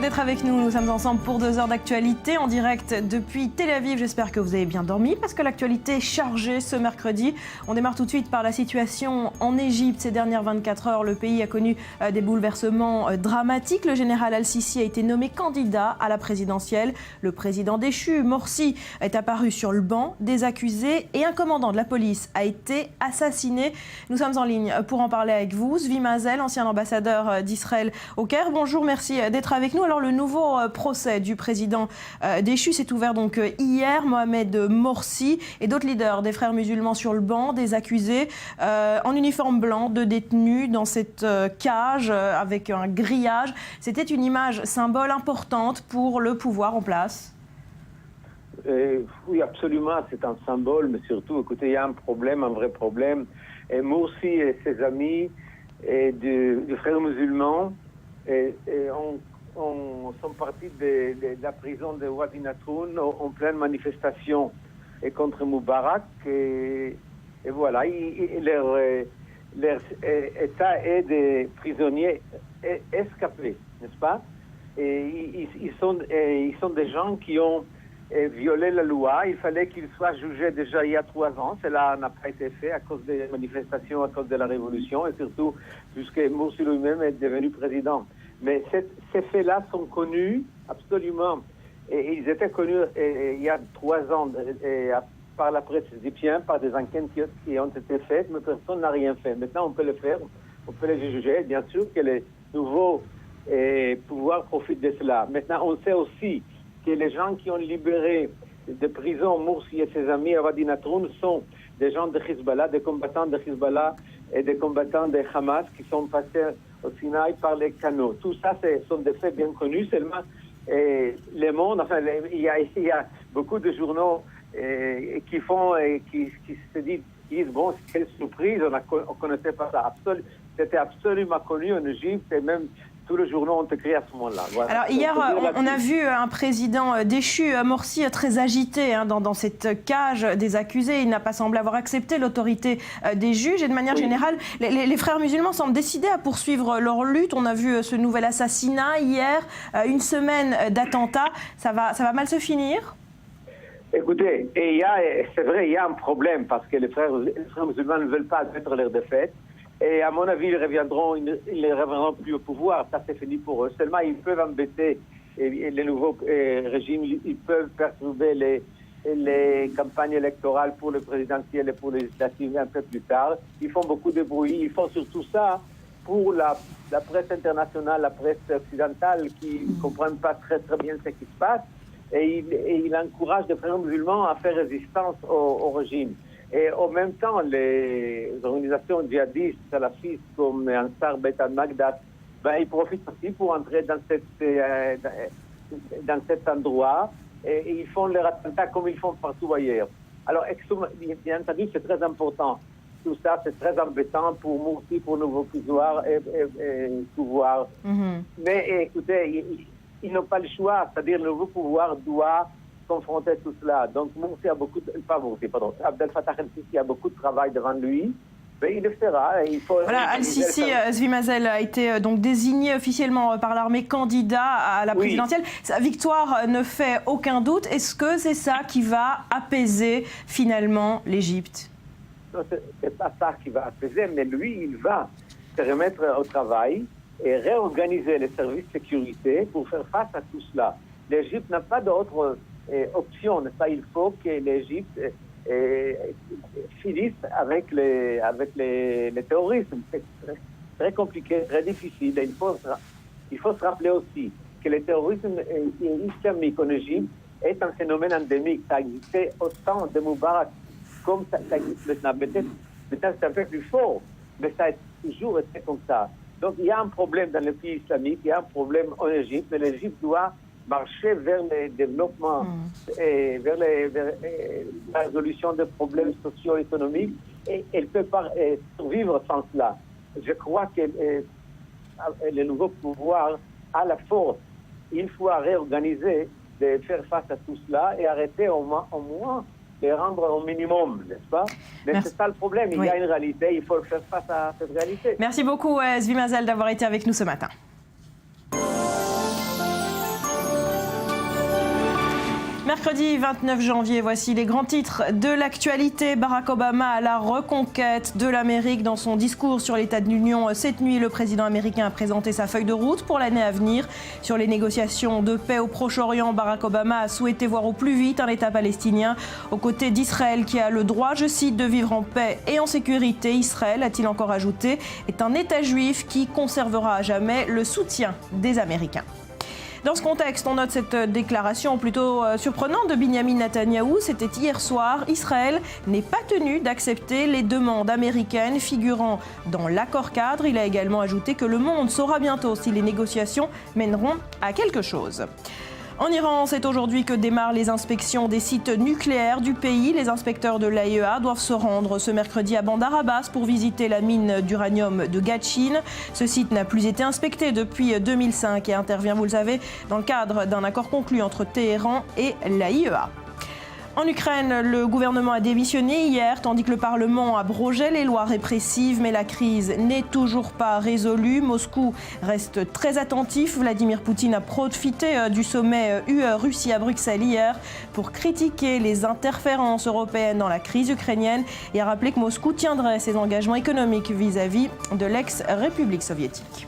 d'être avec nous. Nous sommes ensemble pour 2 heures d'actualité en direct depuis Tel Aviv. J'espère que vous avez bien dormi parce que l'actualité est chargée ce mercredi. On démarre tout de suite par la situation en Égypte. Ces dernières 24 heures, le pays a connu des bouleversements dramatiques. Le général Al-Sisi a été nommé candidat à la présidentielle. Le président déchu, Morsi, est apparu sur le banc des accusés et un commandant de la police a été assassiné. Nous sommes en ligne pour en parler avec vous. Zvi Mazel, ancien ambassadeur d'Israël au Caire. Bonjour, merci d'être avec nous. Alors, le nouveau procès du président déchu s'est ouvert donc hier. Mohamed Morsi et d'autres leaders des frères musulmans sur le banc des accusés en uniforme blanc de détenus dans cette cage avec un grillage. C'était une image symbole importante pour le pouvoir en place. Oui, absolument, c'est un symbole, mais surtout, écoutez, il y a un problème, un vrai problème. Et Morsi et ses amis du frères musulmans sont partis de la prison de Wadi Natroun en pleine manifestation contre Moubarak. Et voilà, leur état est des prisonniers escapés, n'est-ce pas? Et ils sont des gens qui ont violé la loi. Il fallait qu'ils soient jugés déjà il y a 3 ans. Cela n'a pas été fait à cause des manifestations, à cause de la révolution et surtout puisque Morsi lui-même est devenu président. Mais ces faits-là sont connus absolument. Et ils étaient connus il y a 3 ans par la presse égyptienne, par des enquêtes qui ont été faites, mais personne n'a rien fait. Maintenant, on peut le faire, on peut les juger. Bien sûr que les nouveaux pouvoirs profitent de cela. Maintenant, on sait aussi que les gens qui ont libéré de prison Morsi et ses amis à Wadi Natroun sont des gens de Hezbollah, des combattants de Hezbollah et des combattants de Hamas qui sont passés au Sinaï par les canaux. Tout ça, ce sont des faits bien connus. Seulement, Le Monde, enfin, il y a beaucoup de journaux qui se disent bon, quelle surprise, on ne connaissait pas ça. C'était absolument connu en Égypte et même tous les journaux ont écrit à ce moment-là. Voilà. Alors hier, on a vu un président déchu, Morsi, très agité dans cette cage des accusés. Il n'a pas semblé avoir accepté l'autorité des juges. Et de manière générale, les frères musulmans semblent décidés à poursuivre leur lutte. On a vu ce nouvel assassinat hier, une semaine d'attentats. Ça va mal se finir? Écoutez, c'est vrai, il y a un problème parce que les frères musulmans ne veulent pas admettre leur défaite. Et à mon avis, ils ne reviendront plus au pouvoir. Ça, c'est fini pour eux. Seulement, ils peuvent embêter les nouveaux régimes. Ils peuvent perturber les campagnes électorales pour le présidentiel et pour les législatives un peu plus tard. Ils font beaucoup de bruit. Ils font surtout ça pour la presse internationale, la presse occidentale qui ne comprennent pas très bien ce qui se passe. Et ils encouragent les frères musulmans à faire résistance au régime. Et en même temps, les organisations djihadistes, salafistes comme Ansar Bet al-Magdas, ils profitent aussi pour entrer dans cet endroit et ils font leurs attentats comme ils font partout ailleurs. Alors, bien entendu, c'est très important. Tout ça, c'est très embêtant pour Morsi, pour le nouveau pouvoir et pouvoir. Mais écoutez, ils n'ont pas le choix, c'est-à-dire le nouveau pouvoir doit confronter tout cela. Donc, Abdel Fattah el-Sisi a beaucoup de travail devant lui, mais il le fera. Voilà, Al-Sisi, Zvi Mazel, a été donc désigné officiellement par l'armée candidat à la présidentielle. Oui. Sa victoire ne fait aucun doute. Est-ce que c'est ça qui va apaiser finalement l'Égypte? C'est pas ça qui va apaiser, mais lui, il va se remettre au travail et réorganiser les services de sécurité pour faire face à tout cela. L'Égypte n'a pas d'autre option, n'est-ce pas? Il faut que l'Égypte finisse avec les terrorismes. C'est très compliqué, très difficile. Et il faut se rappeler aussi que le terrorisme islamique en Égypte est un phénomène endémique. Ça existait au temps de Moubarak, comme ça existe maintenant. Peut-être c'est un peu plus fort, mais ça a toujours été comme ça. Donc il y a un problème dans le pays islamique, il y a un problème en Égypte, mais l'Égypte doit marcher vers le développement et vers la résolution des problèmes socio-économiques et elle ne peut pas survivre sans cela. Je crois que le nouveau pouvoir a la force, il faut réorganiser, de faire face à tout cela et arrêter au moins de rendre au minimum, n'est-ce pas? Mais c'est ça le problème, il y a une réalité, il faut faire face à cette réalité. Merci beaucoup Zvi Mazel d'avoir été avec nous ce matin. Mercredi 29 janvier, voici les grands titres de l'actualité. Barack Obama à la reconquête de l'Amérique. Dans son discours sur l'état de l'Union cette nuit, le président américain a présenté sa feuille de route pour l'année à venir. Sur les négociations de paix au Proche-Orient, Barack Obama a souhaité voir au plus vite un État palestinien aux côtés d'Israël qui a le droit, je cite, de vivre en paix et en sécurité. Israël, a-t-il encore ajouté, est un État juif qui conservera à jamais le soutien des Américains. Dans ce contexte, on note cette déclaration plutôt surprenante de Binyamin Netanyahou. C'était hier soir. Israël n'est pas tenu d'accepter les demandes américaines figurant dans l'accord cadre. Il a également ajouté que le monde saura bientôt si les négociations mèneront à quelque chose. En Iran, c'est aujourd'hui que démarrent les inspections des sites nucléaires du pays. Les inspecteurs de l'AIEA doivent se rendre ce mercredi à Bandar Abbas pour visiter la mine d'uranium de Gatchin. Ce site n'a plus été inspecté depuis 2005 et intervient, vous le savez, dans le cadre d'un accord conclu entre Téhéran et l'AIEA. En Ukraine, le gouvernement a démissionné hier, tandis que le Parlement abrogeait les lois répressives. Mais la crise n'est toujours pas résolue. Moscou reste très attentif. Vladimir Poutine a profité du sommet UE-Russie à Bruxelles hier pour critiquer les interférences européennes dans la crise ukrainienne et a rappelé que Moscou tiendrait ses engagements économiques vis-à-vis de l'ex-République soviétique.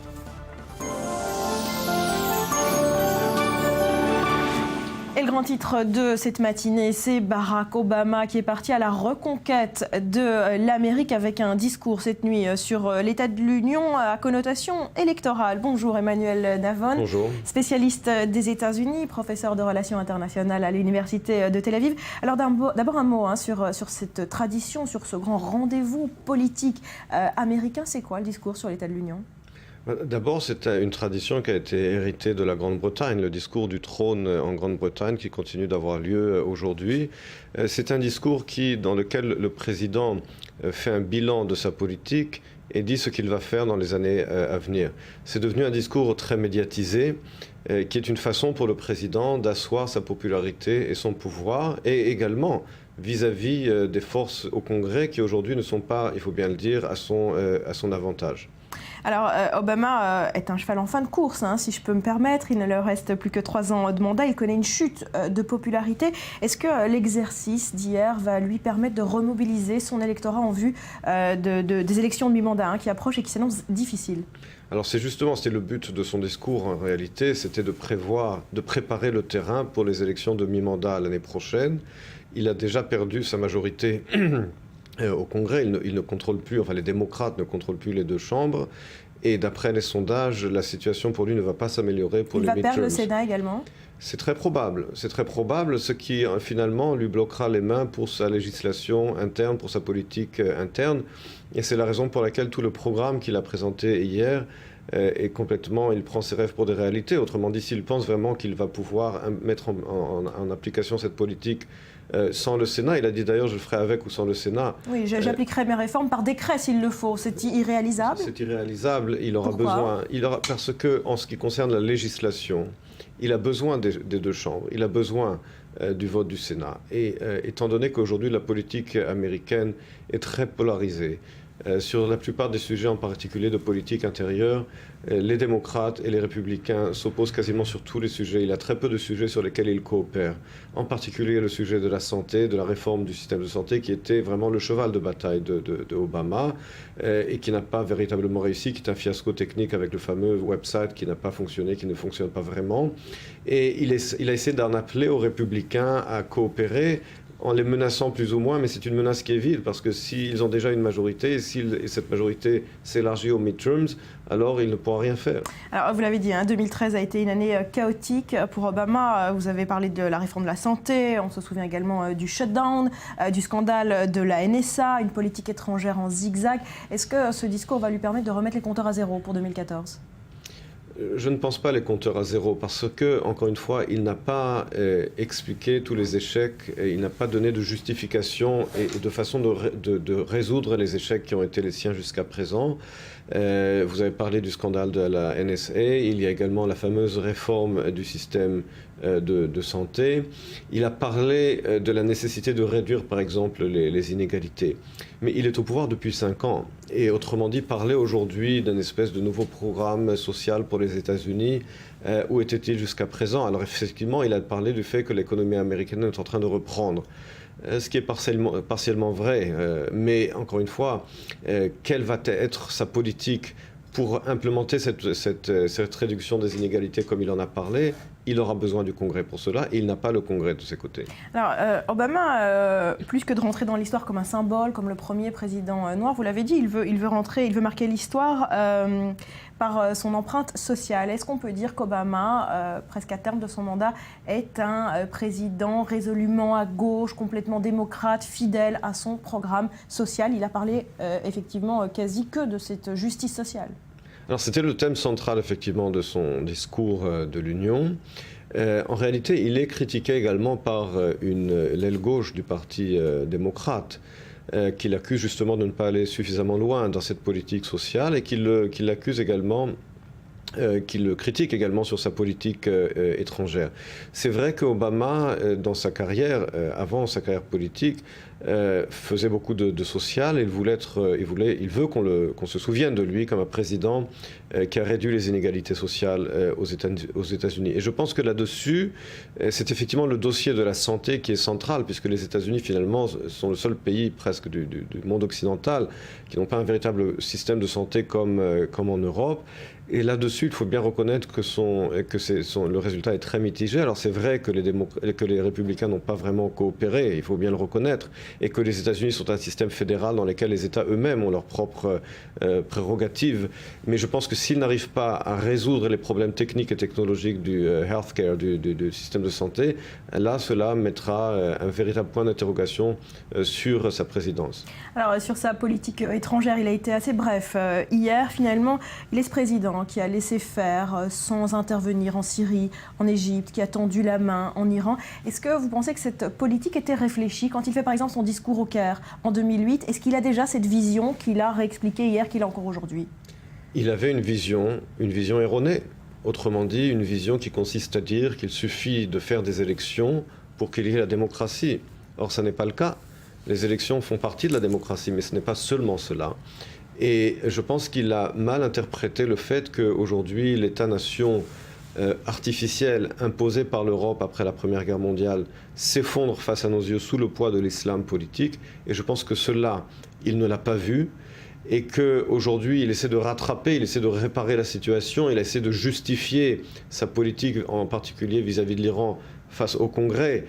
Et le grand titre de cette matinée, c'est Barack Obama qui est parti à la reconquête de l'Amérique avec un discours cette nuit sur l'état de l'Union à connotation électorale. Bonjour Emmanuel Navon. Bonjour. Spécialiste des États-Unis, professeur de relations internationales à l'Université de Tel Aviv. Alors d'abord un mot sur cette tradition, sur ce grand rendez-vous politique américain. C'est quoi le discours sur l'état de l'Union ? D'abord, c'est une tradition qui a été héritée de la Grande-Bretagne, le discours du trône en Grande-Bretagne qui continue d'avoir lieu aujourd'hui. C'est un discours dans lequel le président fait un bilan de sa politique et dit ce qu'il va faire dans les années à venir. C'est devenu un discours très médiatisé qui est une façon pour le président d'asseoir sa popularité et son pouvoir et également vis-à-vis des forces au Congrès qui aujourd'hui ne sont pas, il faut bien le dire, à son avantage. Alors, Obama est un cheval en fin de course, si je peux me permettre. Il ne leur reste plus que 3 ans de mandat. Il connaît une chute de popularité. Est-ce que l'exercice d'hier va lui permettre de remobiliser son électorat en vue des élections de mi-mandat qui approchent et qui s'annoncent difficiles ? Alors c'était le but de son discours en réalité, c'était de préparer le terrain pour les élections de mi-mandat l'année prochaine. Il a déjà perdu sa majorité au Congrès, il ne contrôle plus, enfin les démocrates ne contrôlent plus les 2 chambres. Et d'après les sondages, la situation pour lui ne va pas s'améliorer pour les midterms. Il va perdre le Sénat également ? C'est très probable, ce qui finalement lui bloquera les mains pour sa législation interne, pour sa politique interne. Et c'est la raison pour laquelle tout le programme qu'il a présenté hier est complètement, il prend ses rêves pour des réalités. Autrement dit, s'il pense vraiment qu'il va pouvoir mettre en application cette politique sans le Sénat, il a dit d'ailleurs je le ferai avec ou sans le Sénat. Oui, j'appliquerai mes réformes par décret s'il le faut. C'est irréalisable ? C'est irréalisable. Il aura besoin. Parce que en ce qui concerne la législation, il a besoin des 2 chambres. Il a besoin du vote du Sénat. Et étant donné qu'aujourd'hui la politique américaine est très polarisée, sur la plupart des sujets, en particulier de politique intérieure, les démocrates et les républicains s'opposent quasiment sur tous les sujets. Il y a très peu de sujets sur lesquels ils coopèrent. En particulier le sujet de la santé, de la réforme du système de santé, qui était vraiment le cheval de bataille de Obama et qui n'a pas véritablement réussi, qui est un fiasco technique avec le fameux website qui n'a pas fonctionné, qui ne fonctionne pas vraiment. Et il a essayé d'en appeler aux républicains à coopérer, en les menaçant plus ou moins, mais c'est une menace qui est vide, parce que s'ils ont déjà une majorité, et cette majorité s'élargit aux midterms, alors ils ne pourront rien faire. Alors, vous l'avez dit, 2013 a été une année chaotique pour Obama. Vous avez parlé de la réforme de la santé, on se souvient également du shutdown, du scandale de la NSA, une politique étrangère en zigzag. Est-ce que ce discours va lui permettre de remettre les compteurs à zéro pour 2014 ? Je ne pense pas les compteurs à zéro parce que, encore une fois, il n'a pas expliqué tous les échecs, et il n'a pas donné de justification et de façon de résoudre les échecs qui ont été les siens jusqu'à présent. Vous avez parlé du scandale de la NSA, il y a également la fameuse réforme du système de santé. Il a parlé de la nécessité de réduire, par exemple, les inégalités. Mais il est au pouvoir depuis 5 ans. Et autrement dit, parler aujourd'hui d'un espèce de nouveau programme social pour les États-Unis, où était-il jusqu'à présent? Alors effectivement, il a parlé du fait que l'économie américaine est en train de reprendre. Ce qui est partiellement vrai. Mais encore une fois, quelle va être sa politique pour implémenter cette réduction des inégalités comme il en a parlé? Il aura besoin du Congrès pour cela et il n'a pas le Congrès de ses côtés. Alors, Obama, plus que de rentrer dans l'histoire comme un symbole, comme le premier président noir, vous l'avez dit, il veut marquer l'histoire par son empreinte sociale. Est-ce qu'on peut dire qu'Obama, presque à terme de son mandat, est un président résolument à gauche, complètement démocrate, fidèle à son programme social? Il a parlé effectivement quasi que de cette justice sociale. Alors c'était le thème central effectivement de son discours de l'Union. En réalité, il est critiqué également par l'aile gauche du Parti démocrate, qui l'accuse justement de ne pas aller suffisamment loin dans cette politique sociale et qui l'accuse également, qui le critique également sur sa politique étrangère. C'est vrai qu'Obama, dans sa carrière, avant sa carrière politique, faisait beaucoup de social. Il veut qu'on se souvienne de lui comme un président qui a réduit les inégalités sociales aux États-Unis. Et je pense que là-dessus, c'est effectivement le dossier de la santé qui est central, puisque les États-Unis, finalement, sont le seul pays presque du monde occidental qui n'ont pas un véritable système de santé comme en Europe. Et là-dessus, il faut bien reconnaître que le résultat est très mitigé. Alors c'est vrai que les républicains n'ont pas vraiment coopéré, il faut bien le reconnaître, et que les États-Unis sont un système fédéral dans lequel les États eux-mêmes ont leurs propres prérogatives. Mais je pense que s'ils n'arrivent pas à résoudre les problèmes techniques et technologiques du healthcare, du système de santé, là, cela mettra un véritable point d'interrogation sur sa présidence. Alors sur sa politique étrangère, il a été assez bref. Hier, finalement, il est ce président qui a laissé faire sans intervenir en Syrie, en Égypte, qui a tendu la main en Iran. Est-ce que vous pensez que cette politique était réfléchie quand il fait par exemple son discours au Caire en 2008? Est-ce qu'il a déjà cette vision qu'il a réexpliquée hier, qu'il a encore aujourd'hui? Il avait une vision erronée. Autrement dit, une vision qui consiste à dire qu'il suffit de faire des élections pour qu'il y ait la démocratie. Or, ce n'est pas le cas. Les élections font partie de la démocratie, mais ce n'est pas seulement cela. Et je pense qu'il a mal interprété le fait qu'aujourd'hui, l'État-nation artificiel imposé par l'Europe après la Première Guerre mondiale s'effondre face à nos yeux sous le poids de l'islam politique. Et je pense que cela, il ne l'a pas vu. Et qu'aujourd'hui, il essaie de rattraper, il essaie de réparer la situation, il essaie de justifier sa politique, en particulier vis-à-vis de l'Iran, face au Congrès.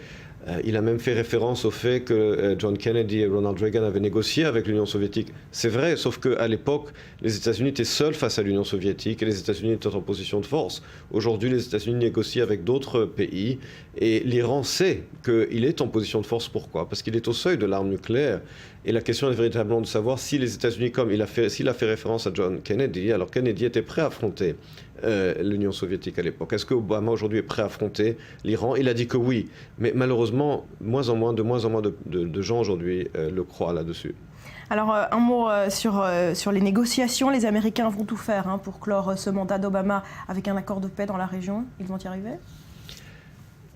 Il a même fait référence au fait que John Kennedy et Ronald Reagan avaient négocié avec l'Union soviétique. C'est vrai, sauf qu'à l'époque, les États-Unis étaient seuls face à l'Union soviétique et les États-Unis étaient en position de force. Aujourd'hui, les États-Unis négocient avec d'autres pays et l'Iran sait qu'il est en position de force. Pourquoi? Parce qu'il est au seuil de l'arme nucléaire. Et la question est véritablement de savoir si les États-Unis, comme s'il a fait référence à John Kennedy, alors Kennedy était prêt à affronter l'Union soviétique à l'époque. Est-ce que Obama aujourd'hui est prêt à affronter l'Iran? Il a dit que oui, mais malheureusement, de moins en moins de gens aujourd'hui le croient là-dessus. Alors, un mot sur les négociations. Les Américains vont tout faire pour clore ce mandat d'Obama avec un accord de paix dans la région. Ils vont y arriver?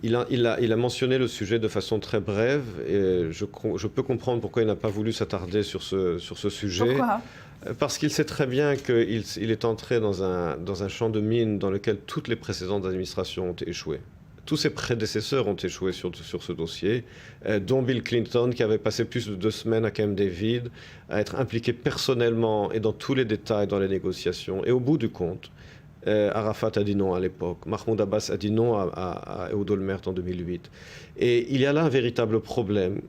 Il a mentionné le sujet de façon très brève et je peux comprendre pourquoi il n'a pas voulu s'attarder sur ce sujet. Pourquoi? Parce qu'il sait très bien qu'il est entré dans un champ de mine dans lequel toutes les précédentes administrations ont échoué. Tous ses prédécesseurs ont échoué sur ce dossier, dont Bill Clinton, qui avait passé plus de 2 semaines à Camp David, à être impliqué personnellement et dans tous les détails dans les négociations. Et au bout du compte, Arafat a dit non à l'époque, Mahmoud Abbas a dit non à Ehud Olmert en 2008. Et il y a là un véritable problème,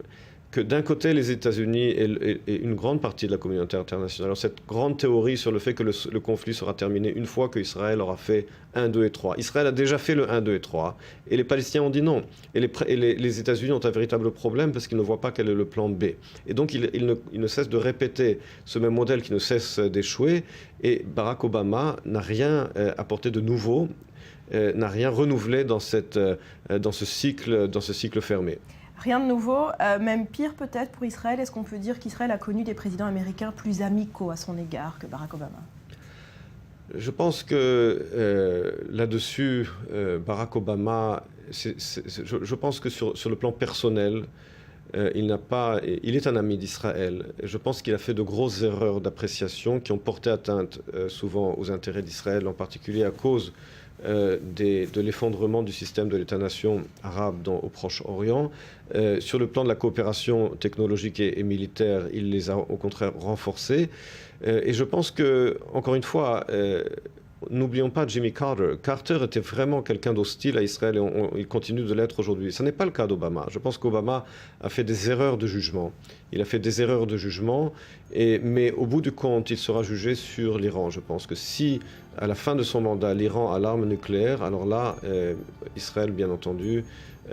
que d'un côté les États-Unis et une grande partie de la communauté internationale ont cette grande théorie sur le fait que le conflit sera terminé une fois qu'Israël aura fait 1, 2 et 3. Israël a déjà fait le 1, 2 et 3 et les Palestiniens ont dit non. Et les États-Unis ont un véritable problème parce qu'ils ne voient pas quel est le plan B. Et donc ils ne cessent de répéter ce même modèle qui ne cesse d'échouer. Et Barack Obama n'a rien apporté de nouveau, n'a rien renouvelé dans ce cycle fermé. Rien de nouveau, même pire peut-être pour Israël. Est-ce qu'on peut dire qu'Israël a connu des présidents américains plus amicaux à son égard que Barack Obama? Je pense que là-dessus, Barack Obama je pense que sur le plan personnel, il est un ami d'Israël. Je pense qu'il a fait de grosses erreurs d'appréciation qui ont porté atteinte souvent aux intérêts d'Israël, en particulier à cause de l'effondrement du système de l'État-nation arabe au Proche-Orient. Sur le plan de la coopération technologique et militaire, il les a au contraire renforcés. Et je pense que, encore une fois, n'oublions pas Jimmy Carter. Carter était vraiment quelqu'un d'hostile à Israël et il continue de l'être aujourd'hui. Ce n'est pas le cas d'Obama. Je pense qu'Obama a fait des erreurs de jugement. Il a fait des erreurs de jugement, mais au bout du compte, il sera jugé sur l'Iran. Je pense que si, à la fin de son mandat, l'Iran a l'arme nucléaire, alors là, Israël, bien entendu,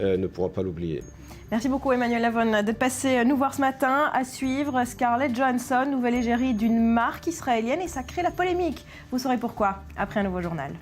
ne pourra pas l'oublier. Merci beaucoup Emmanuel Lavon d'être passé nous voir ce matin. À suivre, Scarlett Johansson, nouvelle égérie d'une marque israélienne, et ça crée la polémique. Vous saurez pourquoi après un nouveau journal.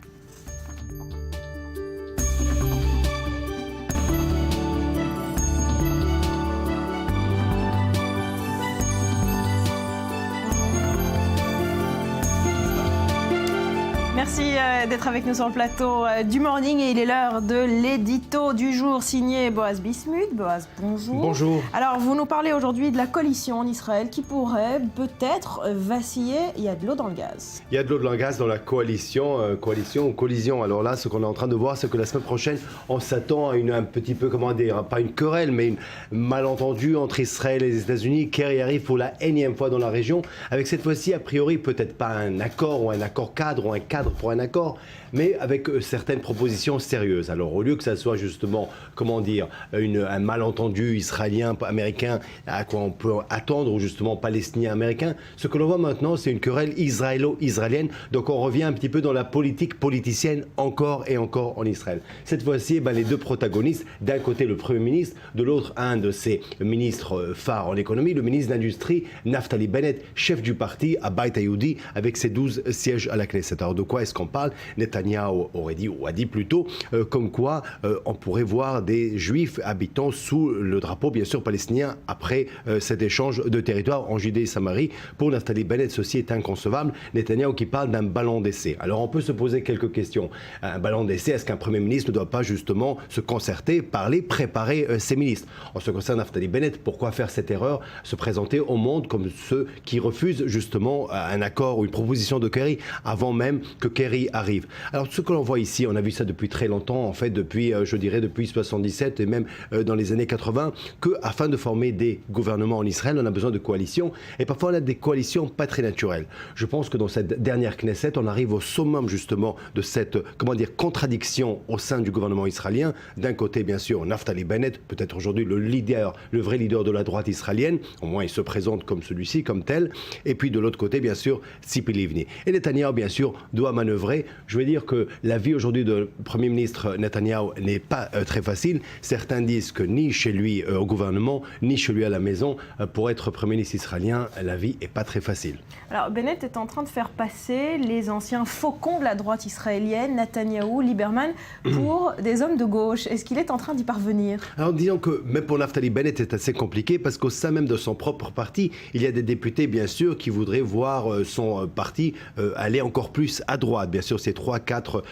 Merci d'être avec nous sur le plateau du Morning, et il est l'heure de l'édito du jour signé Boaz Bismuth. Boaz, bonjour. Bonjour. Alors, vous nous parlez aujourd'hui de la coalition en Israël qui pourrait peut-être vaciller. Il y a de l'eau dans le gaz. Il y a de l'eau dans le gaz dans la coalition ou collision. Alors là, ce qu'on est en train de voir, c'est que la semaine prochaine, on s'attend à un petit peu, comment dire, pas une querelle, mais une malentendu entre Israël et les États-Unis. Kerry arrive pour la énième fois dans la région, avec cette fois-ci, a priori, peut-être pas un accord ou un accord cadre ou un cadre pour un accord, mais avec certaines propositions sérieuses. Alors au lieu que ça soit justement, comment dire, un malentendu israélien-américain à quoi on peut attendre, ou justement palestinien-américain, ce que l'on voit maintenant, c'est une querelle israélo-israélienne. Donc on revient un petit peu dans la politique politicienne encore et encore en Israël. Cette fois-ci, les deux protagonistes, d'un côté le Premier ministre, de l'autre un de ses ministres phares en économie, le ministre de l'Industrie, Naftali Bennett, chef du parti Abait Hayoudi, avec ses 12 sièges à la Knesset. Alors de quoi est-ce qu'on parle? Netanyahu aurait dit, ou a dit plutôt, comme quoi on pourrait voir des juifs habitant sous le drapeau, bien sûr, palestinien, après cet échange de territoire en Judée et Samarie. Pour Naftali Bennett, ceci est inconcevable. Netanyahu qui parle d'un ballon d'essai. Alors on peut se poser quelques questions. Un ballon d'essai, est-ce qu'un Premier ministre ne doit pas justement se concerter, parler, préparer ses ministres? En ce qui concerne Naftali Bennett, pourquoi faire cette erreur, se présenter au monde comme ceux qui refusent justement un accord ou une proposition de Kerry avant même que Kerry arrive? Alors ce que l'on voit ici, on a vu ça depuis très longtemps, en fait depuis, je dirais depuis 77 et même dans les années 80, qu'afin de former des gouvernements en Israël, on a besoin de coalitions, et parfois on a des coalitions pas très naturelles. Je pense que dans cette dernière Knesset, on arrive au summum justement de cette, comment dire, contradiction au sein du gouvernement israélien. D'un côté, bien sûr, Naftali Bennett, peut-être aujourd'hui le vrai leader de la droite israélienne, au moins il se présente comme celui-ci, comme tel, et puis de l'autre côté, bien sûr, Tzipi Livni. Et Netanyahu, bien sûr, doit manœuvrer. Je veux dire que la vie aujourd'hui du Premier ministre Netanyahu n'est pas très facile. Certains disent que ni chez lui au gouvernement, ni chez lui à la maison, pour être Premier ministre israélien, la vie n'est pas très facile. Alors Bennett est en train de faire passer les anciens faucons de la droite israélienne, Netanyahou, Lieberman, pour des hommes de gauche. Est-ce qu'il est en train d'y parvenir? Alors disons que même pour Naftali Bennett, c'est assez compliqué parce qu'au sein même de son propre parti, il y a des députés, bien sûr, qui voudraient voir son parti aller encore plus à droite. Bien sûr, c'est 3-4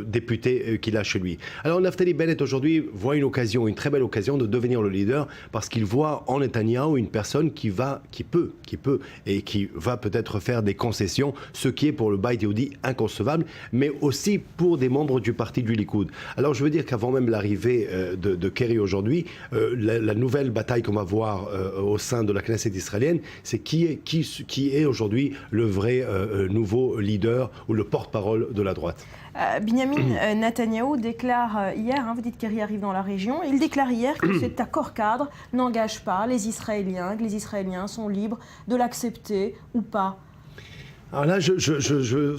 députés qu'il a chez lui. Alors Naftali Bennett aujourd'hui voit une occasion, une très belle occasion de devenir le leader parce qu'il voit en Netanyahu une personne qui peut et qui va peut-être faire des concessions, ce qui est pour le Beit Yehudi inconcevable, mais aussi pour des membres du parti du Likoud. Alors je veux dire qu'avant même l'arrivée de Kerry aujourd'hui, la nouvelle bataille qu'on va voir au sein de la Knesset israélienne, c'est qui est aujourd'hui le vrai nouveau leader ou le porte-parole de la droite. Binyamin Netanyahou déclare hier, vous dites qu'Kerry arrive dans la région, il déclare hier que cet accord cadre n'engage pas les Israéliens, que les Israéliens sont libres de l'accepter ou pas. Alors là,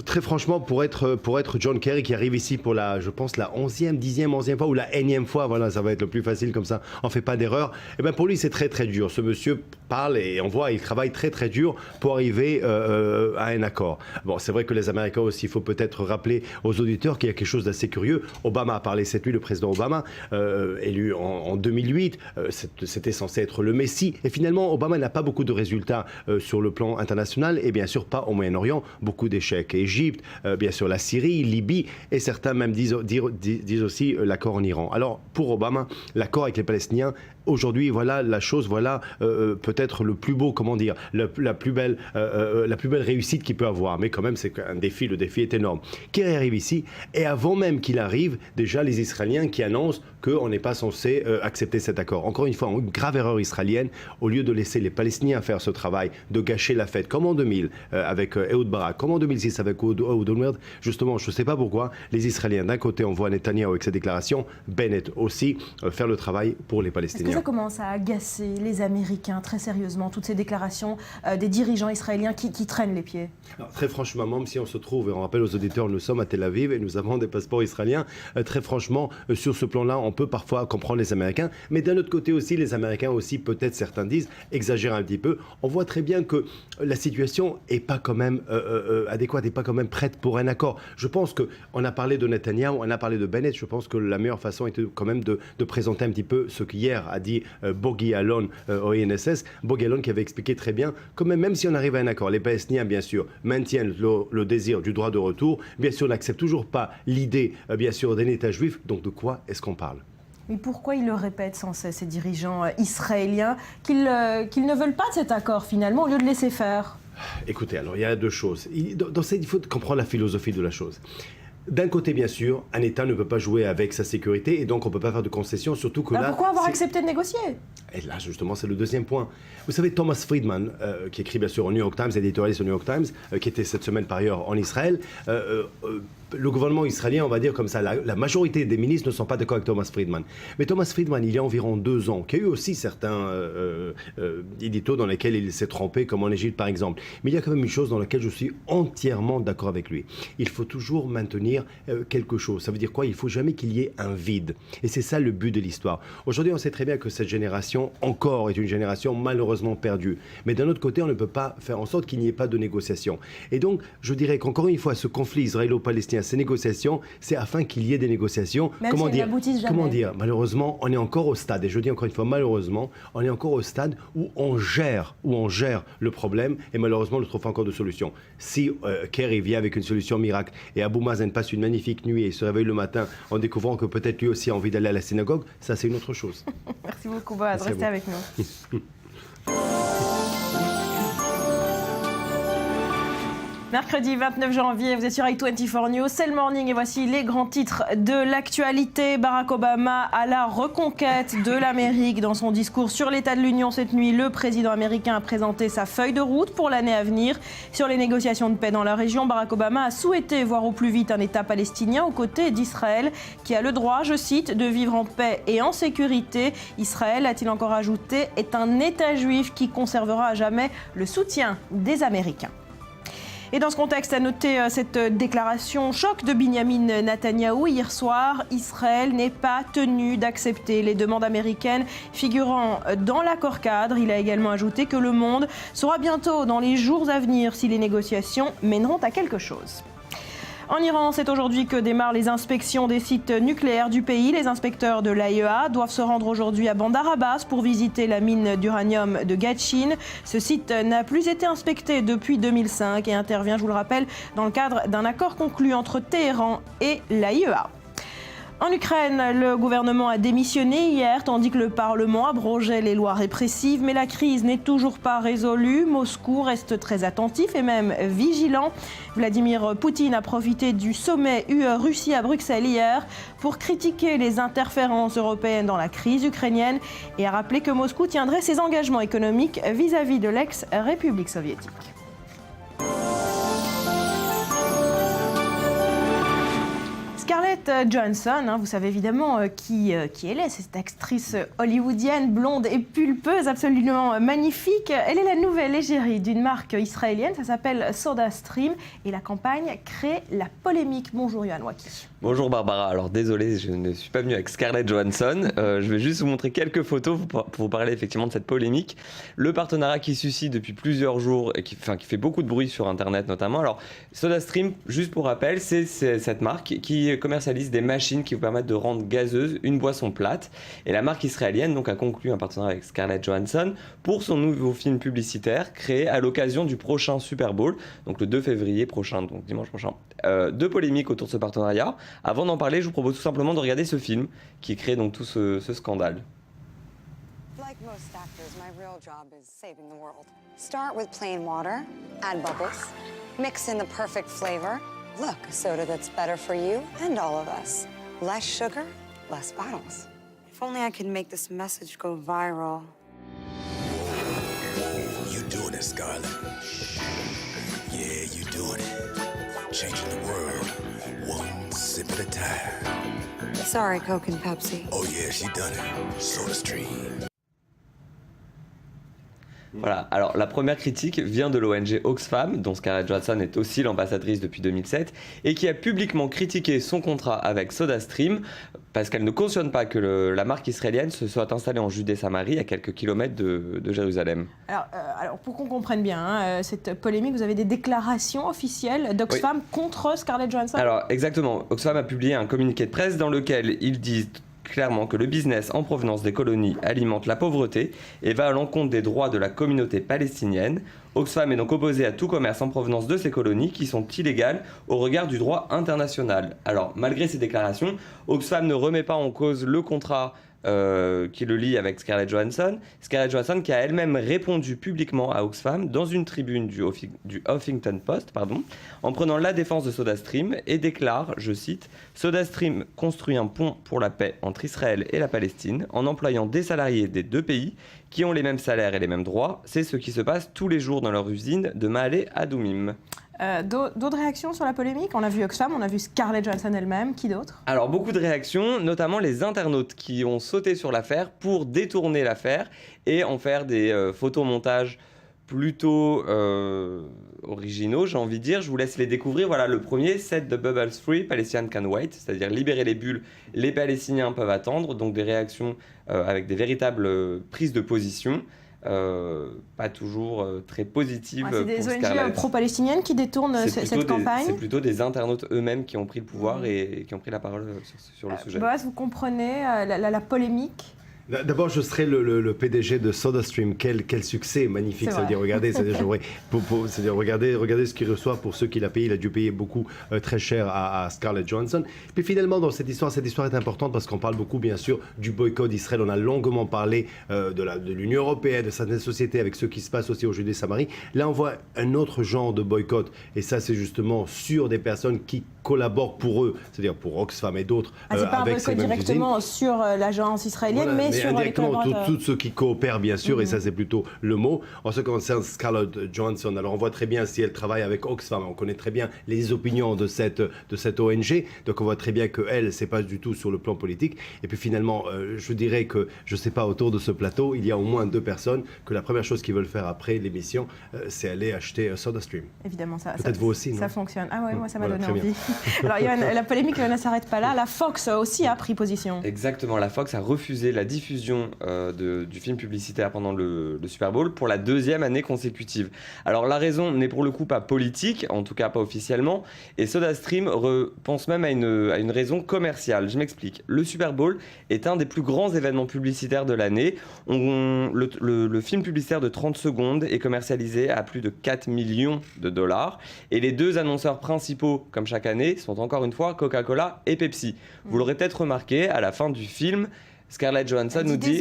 très franchement, pour être John Kerry qui arrive ici pour je pense la 11e, 10e, 11e fois ou la énième fois, voilà, ça va être le plus facile comme ça, on ne fait pas d'erreur. Et bien pour lui, c'est très très dur. Ce monsieur parle et on voit, il travaille très très dur pour arriver à un accord. Bon, c'est vrai que les Américains aussi, il faut peut-être rappeler aux auditeurs qu'il y a quelque chose d'assez curieux. Obama a parlé cette nuit, le président Obama, élu en 2008, c'était censé être le Messie. Et finalement, Obama n'a pas beaucoup de résultats sur le plan international et bien sûr pas au Moyen-Orient. Moyen-Orient, beaucoup d'échecs. Égypte, bien sûr la Syrie, Libye, et certains même disent aussi l'accord en Iran. Alors pour Obama, l'accord avec les Palestiniens, aujourd'hui, voilà la chose, voilà peut-être le plus beau, comment dire, la plus belle réussite qu'il peut avoir. Mais quand même, c'est un défi, le défi est énorme. Kerry arrive ici, et avant même qu'il arrive, déjà les Israéliens qui annoncent qu'on n'est pas censé accepter cet accord. Encore une fois, une grave erreur israélienne, au lieu de laisser les Palestiniens faire ce travail, de gâcher la fête, comme en 2000 avec Ehud Barak, comme en 2006 avec Ehud Olmert. Justement, je ne sais pas pourquoi, les Israéliens d'un côté envoient Netanyahou avec ses déclarations, Bennett aussi, faire le travail pour les Palestiniens. Est-ce que ça commence à agacer les Américains très sérieusement, toutes ces déclarations des dirigeants israéliens qui traînent les pieds? Alors, très franchement, même si on se trouve, et on rappelle aux auditeurs, nous sommes à Tel Aviv et nous avons des passeports israéliens, très franchement, sur ce plan-là, on peut parfois comprendre les Américains, mais d'un autre côté aussi, les Américains aussi, peut-être certains disent, exagèrent un petit peu. On voit très bien que la situation n'est pas quand même adéquate, n'est pas quand même prête pour un accord. Je pense qu'on a parlé de Netanyahou, on a parlé de Bennett, je pense que la meilleure façon était quand même de présenter un petit peu ce qu'hier a dit Bogi Alon au INSS, Bogi Alon qui avait expliqué très bien que même si on arrive à un accord, les Palestiniens bien sûr maintiennent le désir du droit de retour, bien sûr n'acceptent toujours pas l'idée bien sûr d'un État juif, donc de quoi est-ce qu'on parle? Mais pourquoi ils le répètent sans cesse, ces dirigeants israéliens, qu'ils ne veulent pas de cet accord finalement, au lieu de laisser faire? Écoutez, alors il y a deux choses. Il faut comprendre la philosophie de la chose. D'un côté, bien sûr, un État ne peut pas jouer avec sa sécurité et donc on ne peut pas faire de concessions, surtout que là... Pourquoi avoir accepté de négocier? Et là, justement, c'est le deuxième point. Vous savez, Thomas Friedman, qui écrit bien sûr au New York Times, éditorialiste au New York Times, qui était cette semaine par ailleurs en Israël, le gouvernement israélien, on va dire comme ça, la majorité des ministres ne sont pas d'accord avec Thomas Friedman. Mais Thomas Friedman, il y a environ 2 ans, qui a eu aussi certains éditos dans lesquels il s'est trompé, comme en Égypte par exemple. Mais il y a quand même une chose dans laquelle je suis entièrement d'accord avec lui. Il faut toujours maintenir quelque chose. Ça veut dire quoi? Il ne faut jamais qu'il y ait un vide. Et c'est ça le but de l'histoire. Aujourd'hui, on sait très bien que cette génération, encore, est une génération malheureusement perdue. Mais d'un autre côté, on ne peut pas faire en sorte qu'il n'y ait pas de négociation. Et donc, je dirais qu'encore une fois, ce conflit israélo-palestinien, ces négociations, c'est afin qu'il y ait des négociations. Même si elles n'aboutissent jamais. Comment dire? Malheureusement, on est encore au stade, et je dis encore une fois, malheureusement, on est encore au stade où on gère le problème, et malheureusement, on ne trouve pas encore de solution. Si Kerry vient avec une solution miracle, et Abou Mazen passe une magnifique nuit et se réveille le matin en découvrant que peut-être lui aussi a envie d'aller à la synagogue, ça c'est une autre chose. Merci beaucoup, Boaz. Restez avec nous. Mercredi 29 janvier, vous êtes sur i24 News, c'est le morning et voici les grands titres de l'actualité. Barack Obama à la reconquête de l'Amérique. Dans son discours sur l'état de l'Union cette nuit, le président américain a présenté sa feuille de route pour l'année à venir. Sur les négociations de paix dans la région, Barack Obama a souhaité voir au plus vite un État palestinien aux côtés d'Israël qui a le droit, je cite, de vivre en paix et en sécurité. Israël, a-t-il encore ajouté, est un État juif qui conservera à jamais le soutien des Américains. Et dans ce contexte, à noter cette déclaration choc de Binyamin Netanyahou hier soir. Israël n'est pas tenu d'accepter les demandes américaines figurant dans l'accord cadre. Il a également ajouté que le monde saura bientôt, dans les jours à venir, si les négociations mèneront à quelque chose. En Iran, c'est aujourd'hui que démarrent les inspections des sites nucléaires du pays. Les inspecteurs de l'AIEA doivent se rendre aujourd'hui à Bandar Abbas pour visiter la mine d'uranium de Gatchin. Ce site n'a plus été inspecté depuis 2005 et intervient, je vous le rappelle, dans le cadre d'un accord conclu entre Téhéran et l'AIEA. En Ukraine, le gouvernement a démissionné hier, tandis que le Parlement abrogeait les lois répressives. Mais la crise n'est toujours pas résolue. Moscou reste très attentif et même vigilant. Vladimir Poutine a profité du sommet UE-Russie à Bruxelles hier pour critiquer les interférences européennes dans la crise ukrainienne et a rappelé que Moscou tiendrait ses engagements économiques vis-à-vis de l'ex-République soviétique. Scarlett Johansson, vous savez évidemment qui elle est, cette actrice hollywoodienne, blonde et pulpeuse, absolument magnifique. Elle est la nouvelle égérie d'une marque israélienne, ça s'appelle SodaStream, et la campagne crée la polémique. Bonjour Yohan Waki. Bonjour Barbara, alors désolé, je ne suis pas venu avec Scarlett Johansson, je vais juste vous montrer quelques photos pour vous parler effectivement de cette polémique. Le partenariat qui suscite depuis plusieurs jours et qui fait beaucoup de bruit sur internet notamment. Alors SodaStream, juste pour rappel, c'est cette marque qui commercialise des machines qui vous permettent de rendre gazeuse une boisson plate. Et la marque israélienne donc, a conclu un partenariat avec Scarlett Johansson pour son nouveau film publicitaire créé à l'occasion du prochain Super Bowl, donc le 2 février prochain, donc dimanche prochain. Deux polémiques autour de ce partenariat. Avant d'en parler, je vous propose tout simplement de regarder ce film qui crée donc tout ce scandale. Like most actors, my real job is saving the world. Start with plain water, add bubbles, mix in the perfect flavor. Look, a soda that's better for you and all of us. Less sugar, less bottles. If only I could make this message go viral. You doing it, Scarlett. Yeah, you doing it. Changing the world, one sip at a time. Sorry, Coke and Pepsi. Oh yeah, she done it. SodaStream. Voilà, alors la première critique vient de l'ONG Oxfam, dont Scarlett Johansson est aussi l'ambassadrice depuis 2007, et qui a publiquement critiqué son contrat avec SodaStream parce qu'elle ne cautionne pas que la marque israélienne se soit installée en Judée-Samarie, à quelques kilomètres de Jérusalem. Alors pour qu'on comprenne bien cette polémique, vous avez des déclarations officielles d'Oxfam contre Scarlett Johansson? Alors exactement, Oxfam a publié un communiqué de presse dans lequel ils disent clairement que le business en provenance des colonies alimente la pauvreté et va à l'encontre des droits de la communauté palestinienne. Oxfam est donc opposé à tout commerce en provenance de ces colonies qui sont illégales au regard du droit international. Alors, malgré ces déclarations, Oxfam ne remet pas en cause le contrat qui le lie avec Scarlett Johansson. Scarlett Johansson qui a elle-même répondu publiquement à Oxfam dans une tribune du Huffington Post, en prenant la défense de SodaStream et déclare, je cite, « SodaStream construit un pont pour la paix entre Israël et la Palestine en employant des salariés des deux pays qui ont les mêmes salaires et les mêmes droits. C'est ce qui se passe tous les jours dans leur usine de Ma'ale Adoumim. » D'autres réactions sur la polémique? On a vu Oxfam, on a vu Scarlett Johansson elle-même, qui d'autre? Alors beaucoup de réactions, notamment les internautes qui ont sauté sur l'affaire pour détourner l'affaire et en faire des photomontages plutôt originaux, j'ai envie de dire. Je vous laisse les découvrir. Voilà, le premier, Set the Bubbles Free, Palestinians can wait, c'est-à-dire libérer les bulles, les Palestiniens peuvent attendre. Donc des réactions avec des véritables prises de position. Pas toujours très positive pour Scarlett. C'est des ONG pro-palestiniennes qui détournent cette campagne. C'est plutôt des internautes eux-mêmes qui ont pris le pouvoir et qui ont pris la parole sur le sujet. Boaz, vous comprenez la polémique? D'abord, je serais le PDG de SodaStream. Quel succès magnifique. Ça veut dire, regardez, regardez ce qu'il reçoit pour ceux qu'il a payé. Il a dû payer beaucoup, très cher à Scarlett Johansson. Puis finalement, dans cette histoire est importante parce qu'on parle beaucoup, bien sûr, du boycott d'Israël. On a longuement parlé de l'Union européenne, de certaines sociétés, avec ce qui se passe aussi au Judée-Samarie. Là, on voit un autre genre de boycott. Et ça, c'est justement sur des personnes qui collaborent pour eux, c'est-à-dire pour Oxfam et d'autres. C'est pas un boycott directement sur l'agence israélienne, voilà, mais sur indirectement tous ceux qui coopèrent, bien sûr, et ça c'est plutôt le mot. En ce qui concerne Scarlett Johansson, alors on voit très bien si elle travaille avec Oxfam, on connaît très bien les opinions de cette ONG, donc on voit très bien qu'elle, c'est pas du tout sur le plan politique. Et puis finalement, je dirais que, je sais pas, autour de ce plateau, il y a au moins 2 personnes que la première chose qu'ils veulent faire après l'émission, c'est aller acheter SodaStream. Évidemment, ça. Peut-être vous aussi, non? Ça fonctionne. Ah ouais, moi ça m'a donné envie. Alors la polémique ne s'arrête pas là. La Fox aussi a pris position. Exactement, la Fox a refusé la diffusion du film publicitaire pendant le Super Bowl pour la 2e année consécutive. Alors la raison n'est pour le coup pas politique, en tout cas pas officiellement, et SodaStream pense même à une raison commerciale. Je m'explique. Le Super Bowl est un des plus grands événements publicitaires de l'année. Le film publicitaire de 30 secondes est commercialisé à plus de 4 millions de dollars, et les 2 annonceurs principaux, comme chaque année, sont encore une fois Coca-Cola et Pepsi. Vous l'aurez peut-être remarqué, à la fin du film, Scarlett Johansson nous dit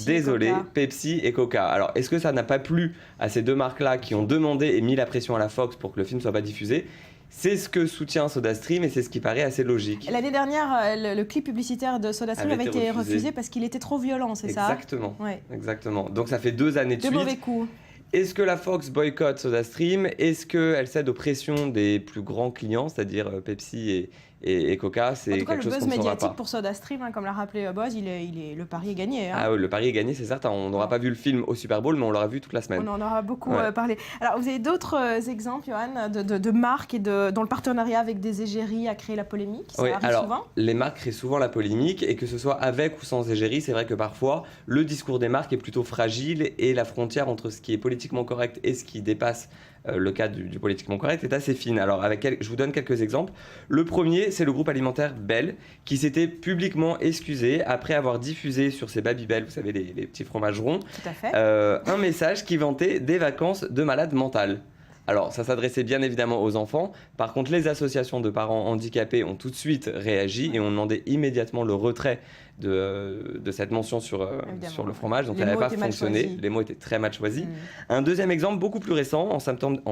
désolé, Pepsi et Coca. Alors, est-ce que ça n'a pas plu à ces 2 marques-là qui ont demandé et mis la pression à la Fox pour que le film ne soit pas diffusé? C'est ce que soutient SodaStream et c'est ce qui paraît assez logique. L'année dernière, le clip publicitaire de SodaStream avait été refusé parce qu'il était trop violent, c'est ça? Exactement. Ouais. Exactement. Donc ça fait 2 années de suite. 2 mauvais coups. Est-ce que la Fox boycotte SodaStream? Est-ce qu'elle cède aux pressions des plus grands clients, c'est-à-dire Pepsi Et Coca, c'est quelque chose qu'on ne saura pas. En tout cas, le buzz médiatique pour SodaStream, comme l'a rappelé Boz, le pari est gagné. Hein. Ah oui, le pari est gagné, c'est certain. On n'aura pas vu le film au Super Bowl, mais on l'aura vu toute la semaine. On en aura beaucoup parlé. Alors, vous avez d'autres exemples, Johan, de marques dont le partenariat avec des égéries a créé la polémique? Ça arrive souvent. Les marques créent souvent la polémique, et que ce soit avec ou sans égérie, c'est vrai que parfois, le discours des marques est plutôt fragile, et la frontière entre ce qui est politiquement correct et ce qui dépasse le cadre du politiquement correct est assez fine. Alors, je vous donne quelques exemples. Le premier, c'est le groupe alimentaire Bell, qui s'était publiquement excusé après avoir diffusé sur ses Babybel, vous savez, les petits fromages ronds, tout à fait. Un message qui vantait des vacances de malade mental. Alors, ça s'adressait bien évidemment aux enfants. Par contre, les associations de parents handicapés ont tout de suite réagi et ont demandé immédiatement le retrait de cette mention sur le fromage. Donc, elle n'avait pas fonctionné. Les mots étaient très mal choisis. Un deuxième exemple, beaucoup plus récent, en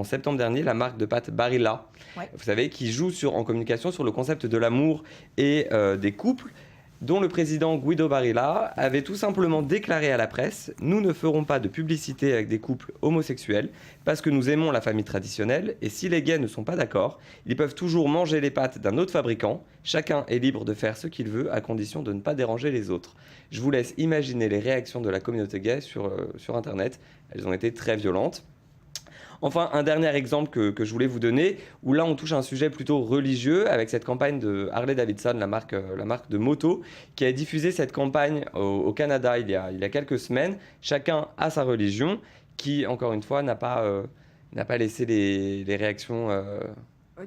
septembre dernier, la marque de pâtes Barilla, vous savez, qui joue en communication sur le concept de l'amour et des couples, dont le président Guido Barilla avait tout simplement déclaré à la presse « Nous ne ferons pas de publicité avec des couples homosexuels parce que nous aimons la famille traditionnelle et si les gays ne sont pas d'accord, ils peuvent toujours manger les pâtes d'un autre fabricant. Chacun est libre de faire ce qu'il veut à condition de ne pas déranger les autres. » Je vous laisse imaginer les réactions de la communauté gay sur Internet. Elles ont été très violentes. Enfin, un dernier exemple que je voulais vous donner, où là on touche à un sujet plutôt religieux, avec cette campagne de Harley-Davidson, la marque de moto, qui a diffusé cette campagne au Canada il y a quelques semaines. Chacun a sa religion, qui, encore une fois, n'a pas laissé les réactions...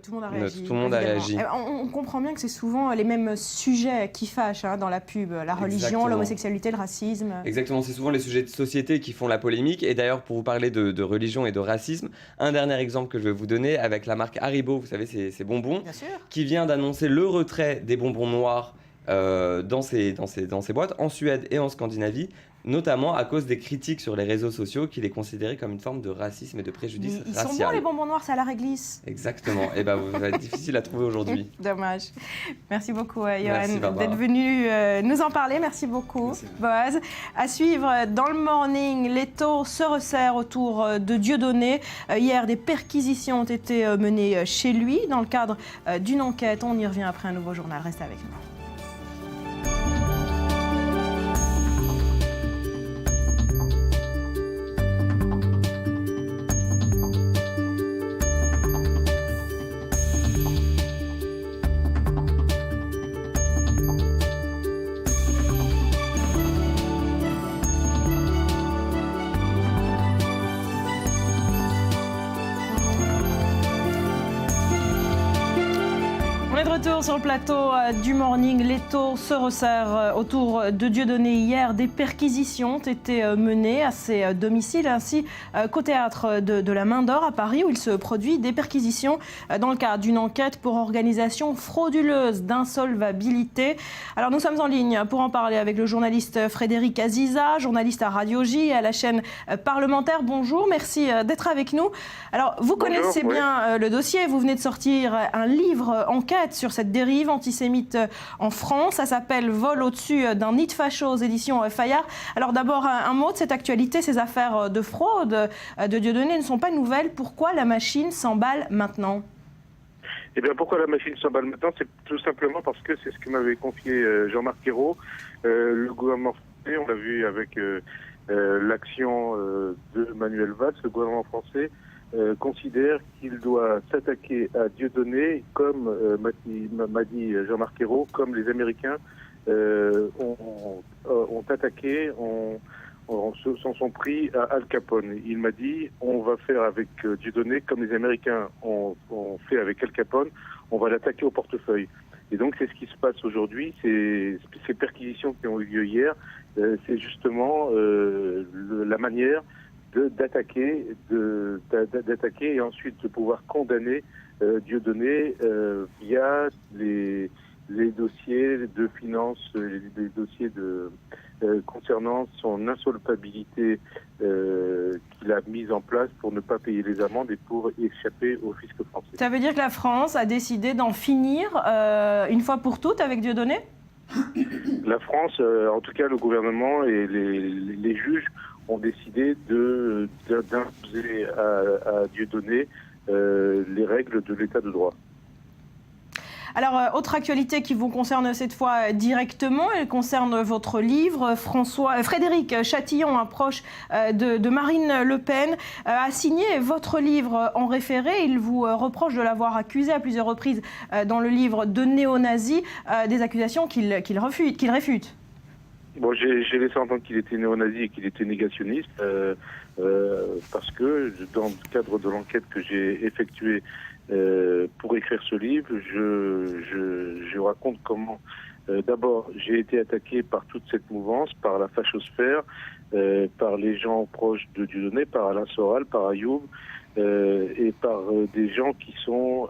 Tout le monde a réagi. Tout le monde a réagi. On comprend bien que c'est souvent les mêmes sujets qui fâchent dans la pub. La religion, l'homosexualité, le racisme. Exactement, c'est souvent les sujets de société qui font la polémique. Et d'ailleurs, pour vous parler de religion et de racisme, un dernier exemple que je vais vous donner avec la marque Haribo, vous savez, ces bonbons, qui vient d'annoncer le retrait des bonbons noirs dans ces boîtes en Suède et en Scandinavie, notamment à cause des critiques sur les réseaux sociaux qu'il est considéré comme une forme de racisme et de préjudice racial. Ils sont bons les bonbons noirs, ça la réglisse. Exactement, et ça va être difficile à trouver aujourd'hui. Dommage. Merci beaucoup Johan d'être venu nous en parler, merci beaucoup Boaz. À suivre dans le morning, les taux se resserrent autour de Dieudonné. Hier, des perquisitions ont été menées chez lui dans le cadre d'une enquête. On y revient après un nouveau journal, restez avec nous. Sur le plateau du morning, les taux se resserrent autour de Dieudonné. Hier, des perquisitions ont été menées à ses domiciles ainsi qu'au théâtre de la Main d'Or à Paris où il se produit des perquisitions dans le cadre d'une enquête pour organisation frauduleuse d'insolvabilité. Alors nous sommes en ligne pour en parler avec le journaliste Frédéric Aziza, journaliste à Radio J et à la chaîne parlementaire. Bonjour, merci d'être avec nous. Alors vous connaissez bien le dossier, vous venez de sortir un livre enquête sur cette dérive antisémite en France. Ça s'appelle Vol au-dessus d'un nid de facho aux éditions Fayard. Alors d'abord, un mot de cette actualité. Ces affaires de fraude de Dieudonné ne sont pas nouvelles. Pourquoi la machine s'emballe maintenant ? Eh bien, pourquoi la machine s'emballe maintenant ? C'est tout simplement parce que c'est ce que m'avait confié Jean-Marc Ayrault. Le gouvernement français, on l'a vu avec l'action de Manuel Valls, le gouvernement français considère qu'il doit s'attaquer à Dieudonné, comme m'a dit Jean-Marc Ayrault, comme les Américains ont attaqué, s'en sont pris à Al Capone. Il m'a dit, on va faire avec Dieudonné comme les Américains ont fait avec Al Capone, on va l'attaquer au portefeuille. Et donc c'est ce qui se passe aujourd'hui, ces perquisitions qui ont eu lieu hier, c'est justement la manière d'attaquer et ensuite de pouvoir condamner Dieudonné via les dossiers de finances, les dossiers concernant son insolvabilité qu'il a mise en place pour ne pas payer les amendes et pour échapper au fisc français. Ça veut dire que la France a décidé d'en finir une fois pour toutes avec Dieudonné ? La France, en tout cas le gouvernement et les juges ont décidé d'imposer à Dieudonné les règles de l'état de droit. Alors, autre actualité qui vous concerne cette fois directement, elle concerne votre livre. Frédéric Chatillon, un proche de Marine Le Pen, a signé votre livre en référé. Il vous reproche de l'avoir accusé à plusieurs reprises dans le livre de néo-nazi, des accusations qu'il réfute. Bon, j'ai laissé entendre qu'il était néo-nazi et qu'il était négationniste, parce que dans le cadre de l'enquête que j'ai effectuée pour écrire ce livre, je raconte comment, d'abord, j'ai été attaqué par toute cette mouvance, par la fachosphère, par les gens proches de Dieudonné, par Alain Soral, par Ayoub, et par des gens qui sont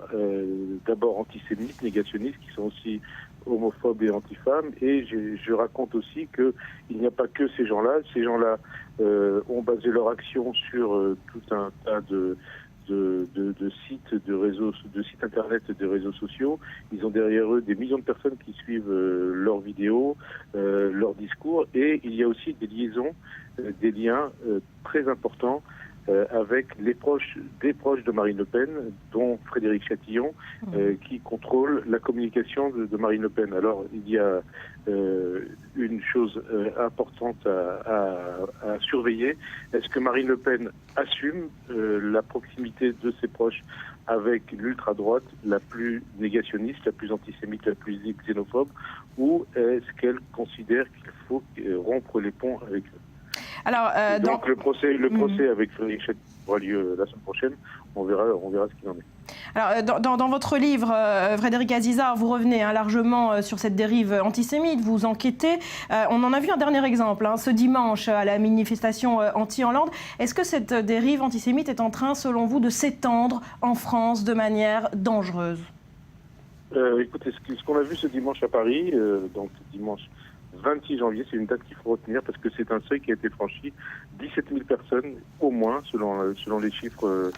d'abord antisémites, négationnistes, qui sont aussi homophobes et anti-femmes. Et je raconte aussi qu'il n'y a pas que ces gens-là. Ces gens-là ont basé leur action sur tout un tas de sites, de sites internet et de réseaux sociaux. Ils ont derrière eux des millions de personnes qui suivent leurs vidéos, leurs discours. Et il y a aussi des liaisons, des liens très importants avec des proches de Marine Le Pen, dont Frédéric Chatillon, qui contrôle la communication de Marine Le Pen. Alors, il y a une chose importante à surveiller. Est-ce que Marine Le Pen assume la proximité de ses proches avec l'ultra-droite la plus négationniste, la plus antisémite, la plus xénophobe, ou est-ce qu'elle considère qu'il faut rompre les ponts avec eux? Alors, donc le procès avec Frédéric Chatillon aura lieu la semaine prochaine. On verra ce qu'il en est. Alors, dans votre livre, Frédéric Azizard, vous revenez largement sur cette dérive antisémite, vous enquêtez. On en a vu un dernier exemple ce dimanche à la manifestation anti-Hollande. Est-ce que cette dérive antisémite est en train, selon vous, de s'étendre en France de manière dangereuse? Écoutez, ce qu'on a vu ce dimanche à Paris, donc dimanche 26 janvier, c'est une date qu'il faut retenir parce que c'est un seuil qui a été franchi. 17 000 personnes, au moins, selon les chiffres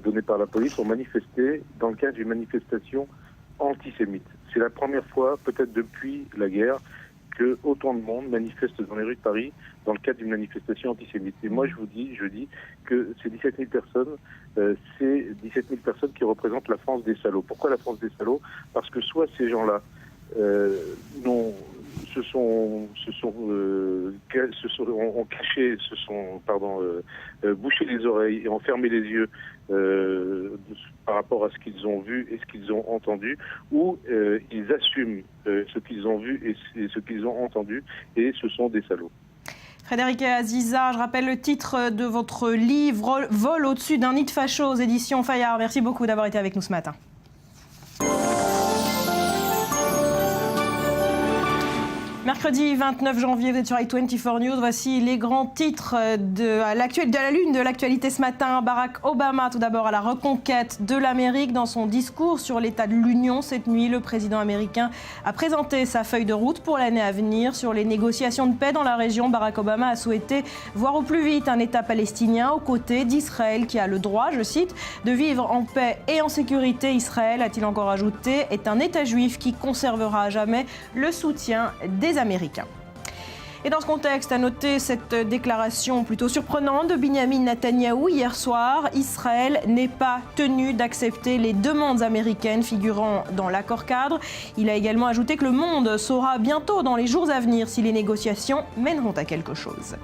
donnés par la police, ont manifesté dans le cadre d'une manifestation antisémite. C'est la première fois, peut-être depuis la guerre, que autant de monde manifeste dans les rues de Paris dans le cadre d'une manifestation antisémite. Et moi, je dis que ces 17 000 personnes, c'est 17 000 personnes qui représentent la France des salauds. Pourquoi la France des salauds? Parce que soit ces gens-là ont caché, bouché les oreilles et ont fermé les yeux par rapport à ce qu'ils ont vu et ce qu'ils ont entendu, ou ils assument ce qu'ils ont vu et ce qu'ils ont entendu, et ce sont des salauds. Frédéric Azizard, je rappelle le titre de votre livre, Vol au-dessus d'un nid de facho aux éditions Fayard. Merci beaucoup d'avoir été avec nous ce matin. Mercredi 29 janvier, vous êtes sur i24 News. Voici les grands titres de la lune de l'actualité ce matin. Barack Obama, tout d'abord, à la reconquête de l'Amérique. Dans son discours sur l'état de l'Union cette nuit, le président américain a présenté sa feuille de route pour l'année à venir sur les négociations de paix dans la région. Barack Obama a souhaité voir au plus vite un État palestinien aux côtés d'Israël qui a le droit, je cite, de vivre en paix et en sécurité. Israël, a-t-il encore ajouté, est un État juif qui conservera à jamais le soutien des Américains. Et dans ce contexte, à noter cette déclaration plutôt surprenante de Benyamin Netanyahou hier soir. Israël n'est pas tenu d'accepter les demandes américaines figurant dans l'accord cadre. Il a également ajouté que le monde saura bientôt, dans les jours à venir, si les négociations mèneront à quelque chose.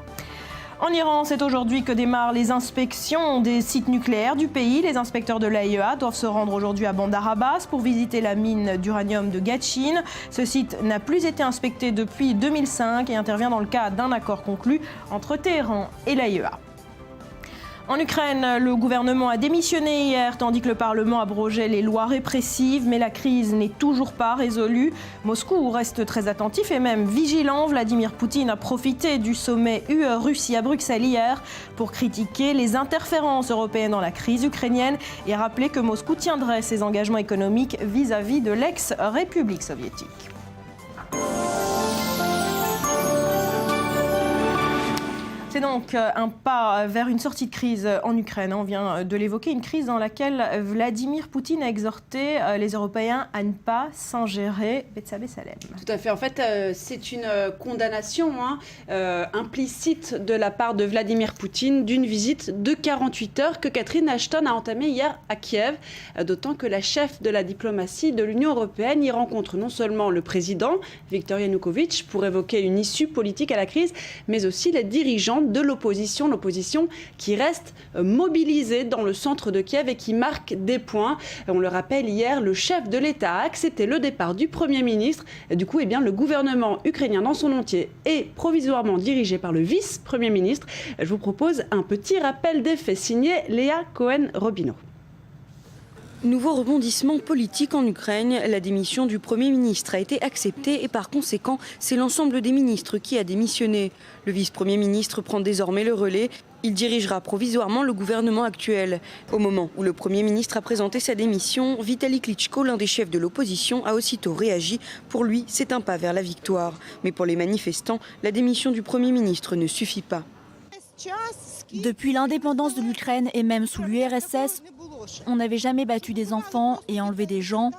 En Iran, c'est aujourd'hui que démarrent les inspections des sites nucléaires du pays. Les inspecteurs de l'AIEA doivent se rendre aujourd'hui à Bandar Abbas pour visiter la mine d'uranium de Gatchin. Ce site n'a plus été inspecté depuis 2005 et intervient dans le cadre d'un accord conclu entre Téhéran et l'AIEA. En Ukraine, le gouvernement a démissionné hier, tandis que le Parlement abrogeait les lois répressives, mais la crise n'est toujours pas résolue. Moscou reste très attentif et même vigilant. Vladimir Poutine a profité du sommet UE-Russie à Bruxelles hier pour critiquer les interférences européennes dans la crise ukrainienne et rappeler que Moscou tiendrait ses engagements économiques vis-à-vis de l'ex-République soviétique. C'est donc un pas vers une sortie de crise en Ukraine. On vient de l'évoquer, une crise dans laquelle Vladimir Poutine a exhorté les Européens à ne pas s'ingérer. Betsabé Salem. Tout à fait. En fait, c'est une condamnation implicite de la part de Vladimir Poutine d'une visite de 48 heures que Catherine Ashton a entamée hier à Kiev. D'autant que la chef de la diplomatie de l'Union européenne y rencontre non seulement le président, Viktor Yanukovych, pour évoquer une issue politique à la crise, mais aussi les dirigeants de l'opposition qui reste mobilisée dans le centre de Kiev et qui marque des points. On le rappelle, hier, le chef de l'État a accepté le départ du Premier ministre. Et du coup, le gouvernement ukrainien dans son entier est provisoirement dirigé par le vice-premier ministre. Je vous propose un petit rappel des faits signé Léa Cohen-Robineau. Nouveau rebondissement politique en Ukraine, la démission du Premier ministre a été acceptée et par conséquent, c'est l'ensemble des ministres qui a démissionné. Le vice-premier ministre prend désormais le relais. Il dirigera provisoirement le gouvernement actuel. Au moment où le Premier ministre a présenté sa démission, Vitali Klitschko, l'un des chefs de l'opposition, a aussitôt réagi. Pour lui, c'est un pas vers la victoire. Mais pour les manifestants, la démission du Premier ministre ne suffit pas. Depuis l'indépendance de l'Ukraine et même sous l'URSS, on n'avait jamais battu des enfants et enlevé des gens.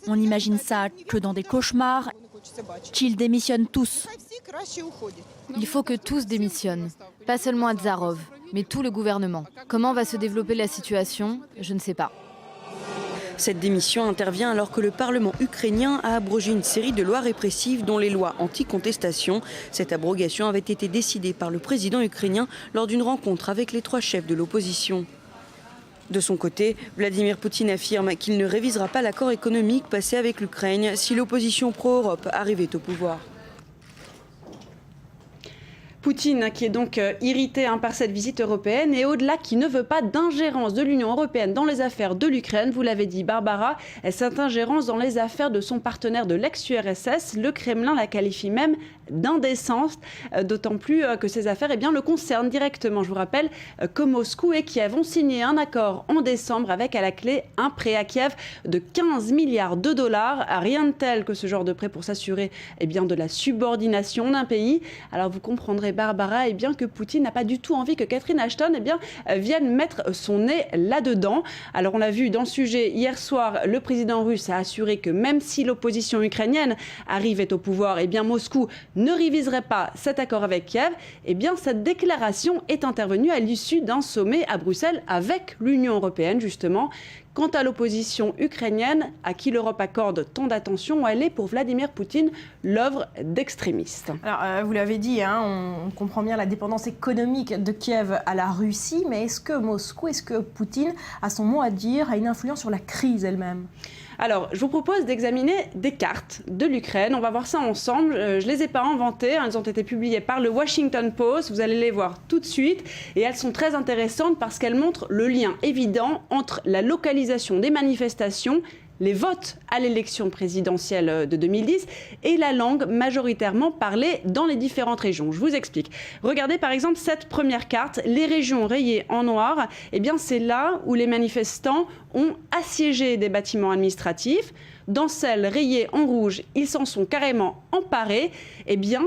On imagine ça que dans des cauchemars, qu'ils démissionnent tous. Il faut que tous démissionnent, pas seulement Azarov, mais tout le gouvernement. Comment va se développer la situation? Je ne sais pas. Cette démission intervient alors que le Parlement ukrainien a abrogé une série de lois répressives, dont les lois anti-contestation. Cette abrogation avait été décidée par le président ukrainien lors d'une rencontre avec les 3 chefs de l'opposition. De son côté, Vladimir Poutine affirme qu'il ne révisera pas l'accord économique passé avec l'Ukraine si l'opposition pro-Europe arrivait au pouvoir. Poutine, qui est donc irrité par cette visite européenne et au-delà qui ne veut pas d'ingérence de l'Union européenne dans les affaires de l'Ukraine. Vous l'avez dit, Barbara, cette ingérence dans les affaires de son partenaire de l'ex-URSS, le Kremlin la qualifie même d'indécence, d'autant plus que ces affaires le concernent directement. Je vous rappelle que Moscou et Kiev ont signé un accord en décembre avec à la clé un prêt à Kiev de 15 milliards de dollars. Rien de tel que ce genre de prêt pour s'assurer de la subordination d'un pays. Alors vous comprendrez, Barbara, que Poutine n'a pas du tout envie que Catherine Ashton vienne mettre son nez là-dedans. Alors on l'a vu dans le sujet hier soir, le président russe a assuré que même si l'opposition ukrainienne arrivait au pouvoir, Moscou ne réviserait pas cet accord avec Kiev. Cette déclaration est intervenue à l'issue d'un sommet à Bruxelles avec l'Union européenne, justement. Quant à l'opposition ukrainienne, à qui l'Europe accorde tant d'attention, elle est pour Vladimir Poutine l'œuvre d'extrémistes. Alors, vous l'avez dit, on comprend bien la dépendance économique de Kiev à la Russie, mais est-ce que Moscou, est-ce que Poutine a son mot à dire, a une influence sur la crise elle-même ? Alors, je vous propose d'examiner des cartes de l'Ukraine. On va voir ça ensemble. Je ne les ai pas inventées. Elles ont été publiées par le Washington Post. Vous allez les voir tout de suite. Et elles sont très intéressantes parce qu'elles montrent le lien évident entre la localisation des manifestations, les votes à l'élection présidentielle de 2010 et la langue majoritairement parlée dans les différentes régions. Je vous explique. Regardez par exemple cette première carte, les régions rayées en noir. C'est là où les manifestants ont assiégé des bâtiments administratifs. Dans celles rayées en rouge, ils s'en sont carrément emparés.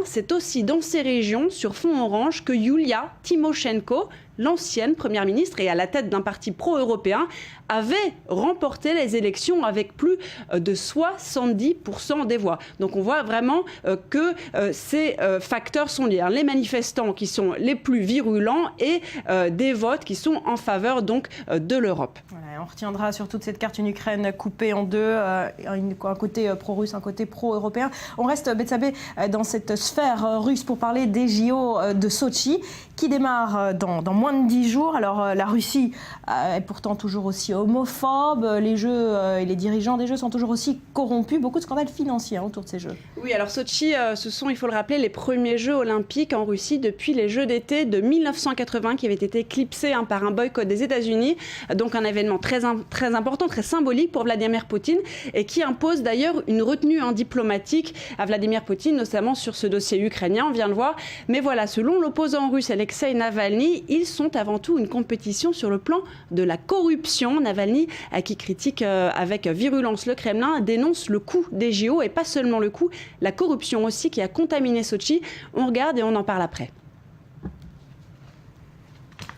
C'est aussi dans ces régions, sur fond orange, que Yulia Tymoshenko, l'ancienne première ministre et à la tête d'un parti pro-européen, avait remporté les élections avec plus de 70% des voix. Donc on voit vraiment que ces facteurs sont liés. Les manifestants qui sont les plus virulents et des votes qui sont en faveur donc de l'Europe. Voilà, on retiendra sur toute cette carte une Ukraine coupée en deux, un côté pro-russe, un côté pro-européen. On reste, Betsabé, dans cette sphère russe pour parler des JO de Sochi qui démarrent dans moins de 10 jours. Alors la Russie est pourtant toujours aussi homophobe, les Jeux et les dirigeants des Jeux sont toujours aussi corrompus, beaucoup de scandales financiers autour de ces Jeux. Oui, alors Sochi, ce sont, il faut le rappeler, les premiers Jeux olympiques en Russie depuis les Jeux d'été de 1980 qui avaient été éclipsés par un boycott des États-Unis, donc un événement très important, très symbolique pour Vladimir Poutine et qui impose d'ailleurs une retenue diplomatique à Vladimir Poutine, notamment sur ce dossier ukrainien, on vient de voir. Mais voilà, selon l'opposant russe Alexei Navalny, ils sont avant tout une compétition sur le plan de la corruption. Navalny, qui critique avec virulence le Kremlin, dénonce le coût des JO et pas seulement le coût, la corruption aussi qui a contaminé Sotchi. On regarde et on en parle après.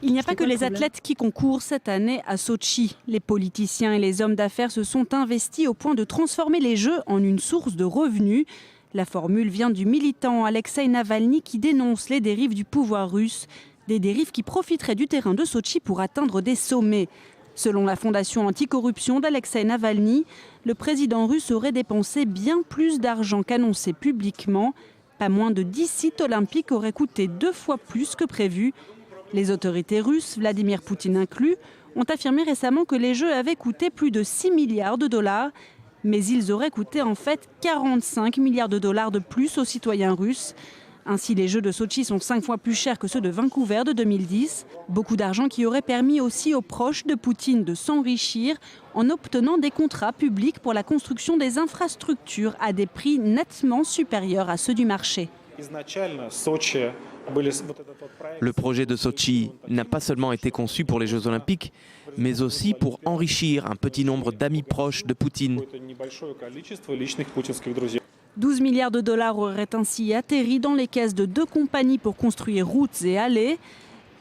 Il n'y a pas que les athlètes qui concourent cette année à Sotchi. Les politiciens et les hommes d'affaires se sont investis au point de transformer les Jeux en une source de revenus. La formule vient du militant Alexei Navalny qui dénonce les dérives du pouvoir russe, des dérives qui profiteraient du terrain de Sotchi pour atteindre des sommets. Selon la fondation anticorruption d'Alexei Navalny, le président russe aurait dépensé bien plus d'argent qu'annoncé publiquement. Pas moins de 10 sites olympiques auraient coûté 2 fois plus que prévu. Les autorités russes, Vladimir Poutine inclus, ont affirmé récemment que les Jeux avaient coûté plus de 6 milliards de dollars. Mais ils auraient coûté en fait 45 milliards de dollars de plus aux citoyens russes. Ainsi, les Jeux de Sotchi sont 5 fois plus chers que ceux de Vancouver de 2010. Beaucoup d'argent qui aurait permis aussi aux proches de Poutine de s'enrichir en obtenant des contrats publics pour la construction des infrastructures à des prix nettement supérieurs à ceux du marché. Le projet de Sotchi n'a pas seulement été conçu pour les Jeux Olympiques, mais aussi pour enrichir un petit nombre d'amis proches de Poutine. 12 milliards de dollars auraient ainsi atterri dans les caisses de 2 compagnies pour construire routes et allées.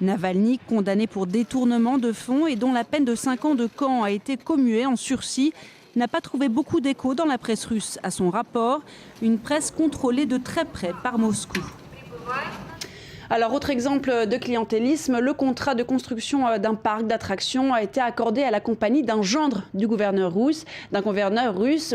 Navalny, condamné pour détournement de fonds et dont la peine de 5 ans de camp a été commuée en sursis, n'a pas trouvé beaucoup d'écho dans la presse russe à son rapport, une presse contrôlée de très près par Moscou. Alors, autre exemple de clientélisme, le contrat de construction d'un parc d'attractions a été accordé à la compagnie d'un gendre du gouverneur russe,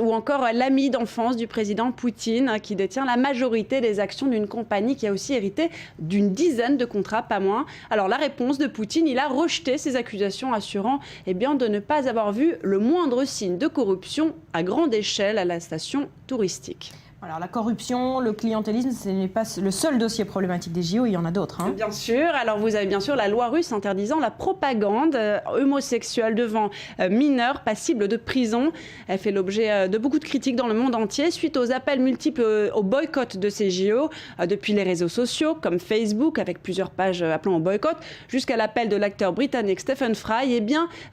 ou encore l'ami d'enfance du président Poutine, qui détient la majorité des actions d'une compagnie qui a aussi hérité d'une dizaine de contrats, pas moins. Alors, la réponse de Poutine, il a rejeté ces accusations, assurant de ne pas avoir vu le moindre signe de corruption à grande échelle à la station touristique. Alors la corruption, le clientélisme, ce n'est pas le seul dossier problématique des JO, il y en a d'autres. Bien sûr, alors vous avez bien sûr la loi russe interdisant la propagande homosexuelle devant mineurs passibles de prison. Elle fait l'objet de beaucoup de critiques dans le monde entier suite aux appels multiples au boycott de ces JO, depuis les réseaux sociaux comme Facebook avec plusieurs pages appelant au boycott, jusqu'à l'appel de l'acteur britannique Stephen Fry.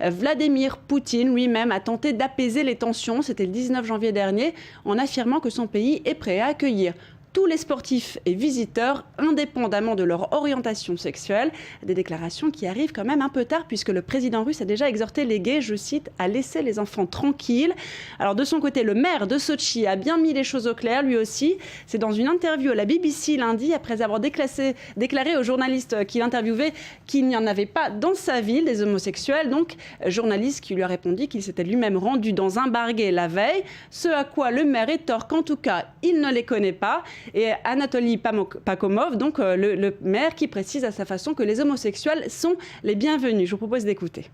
Vladimir Poutine lui-même a tenté d'apaiser les tensions, c'était le 19 janvier dernier, en affirmant que son pays est prêt à accueillir tous les sportifs et visiteurs, indépendamment de leur orientation sexuelle. Des déclarations qui arrivent quand même un peu tard, puisque le président russe a déjà exhorté les gays, je cite, à laisser les enfants tranquilles. Alors de son côté, le maire de Sotchi a bien mis les choses au clair, lui aussi. C'est dans une interview à la BBC lundi, après avoir déclaré aux journalistes qui l'interviewaient qu'il n'y en avait pas dans sa ville, des homosexuels. Donc, journaliste qui lui a répondu qu'il s'était lui-même rendu dans un bar gay la veille, ce à quoi le maire rétorque qu'en tout cas, il ne les connaît pas. Et Anatoly Pakomov, donc le maire, qui précise à sa façon que les homosexuels sont les bienvenus. Je vous propose d'écouter.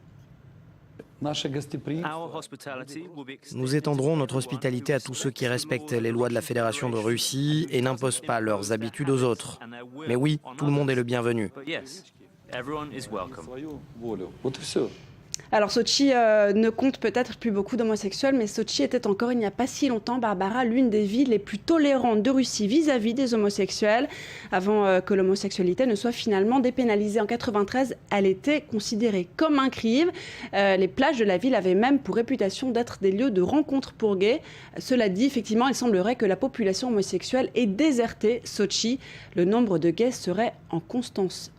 Nous étendrons notre hospitalité à tous ceux qui respectent les lois de la Fédération de Russie et n'imposent pas leurs habitudes aux autres. Mais oui, tout le monde est le bienvenu. Alors Sotchi ne compte peut-être plus beaucoup d'homosexuels, mais Sotchi était encore il n'y a pas si longtemps, Barbara, l'une des villes les plus tolérantes de Russie vis-à-vis des homosexuels. Avant que l'homosexualité ne soit finalement dépénalisée en 1993, elle était considérée comme un crime. Les plages de la ville avaient même pour réputation d'être des lieux de rencontre pour gays. Cela dit, effectivement, il semblerait que la population homosexuelle ait déserté Sotchi. Le nombre de gays serait en constante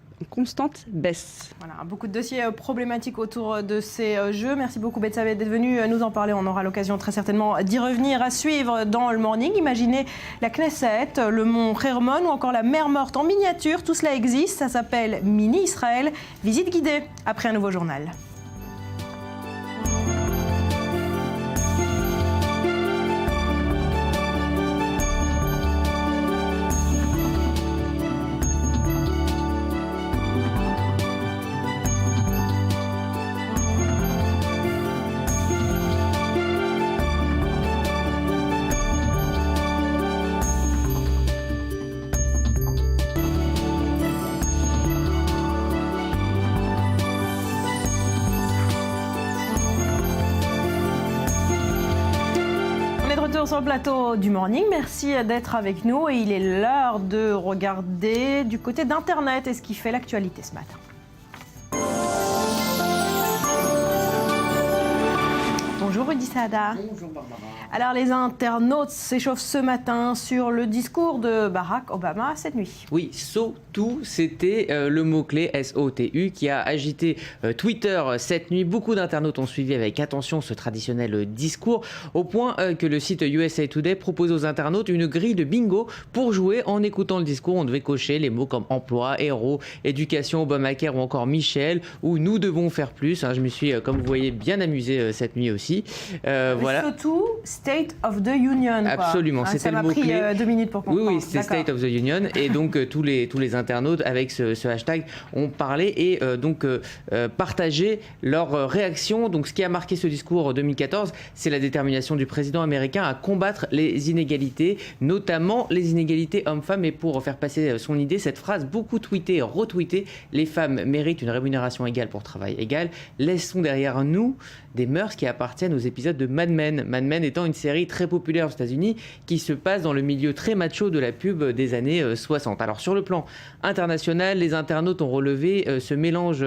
baisse. Voilà, beaucoup de dossiers problématiques autour de ces Jeux. Merci beaucoup Betsabé d'être venu nous en parler. On aura l'occasion très certainement d'y revenir, à suivre dans le Morning. Imaginez la Knesset, le mont Hermon ou encore la mer morte en miniature. Tout cela existe, ça s'appelle Mini Israël. Visite guidée après un nouveau journal. retour sur le plateau du Morning. Merci d'être avec nous. Et il est l'heure de regarder du côté d'Internet et ce qui fait l'actualité ce matin. Bonjour Rudy Saada. Bonjour Barbara. Alors les internautes s'échauffent ce matin sur le discours de Barack Obama cette nuit. Oui, SOTU, c'était le mot-clé SOTU qui a agité Twitter cette nuit. Beaucoup d'internautes ont suivi avec attention ce traditionnel discours au point que le site USA Today propose aux internautes une grille de bingo pour jouer en écoutant le discours. On devait cocher les mots comme emploi, héros, éducation, Obamacare ou encore Michel ou nous devons faire plus. Je me suis, comme vous voyez, bien amusé cette nuit aussi. Voilà. Surtout State of the Union. Quoi. Absolument, c'était le mot-clé. Ça m'a pris 2 minutes pour comprendre. Oui, c'était State of the Union. Et donc, tous les internautes, avec ce hashtag, ont parlé et partagé leur réaction. Donc, ce qui a marqué ce discours en 2014, c'est la détermination du président américain à combattre les inégalités, notamment les inégalités hommes-femmes. Et pour faire passer son idée, cette phrase, beaucoup tweetée et retweetée, les femmes méritent une rémunération égale pour travail égal. Laissons derrière nous des mœurs qui appartiennent aux épisodes de Mad Men. Mad Men étant une série très populaire aux États-Unis qui se passe dans le milieu très macho de la pub des années 60. Alors sur le plan international, les internautes ont relevé ce mélange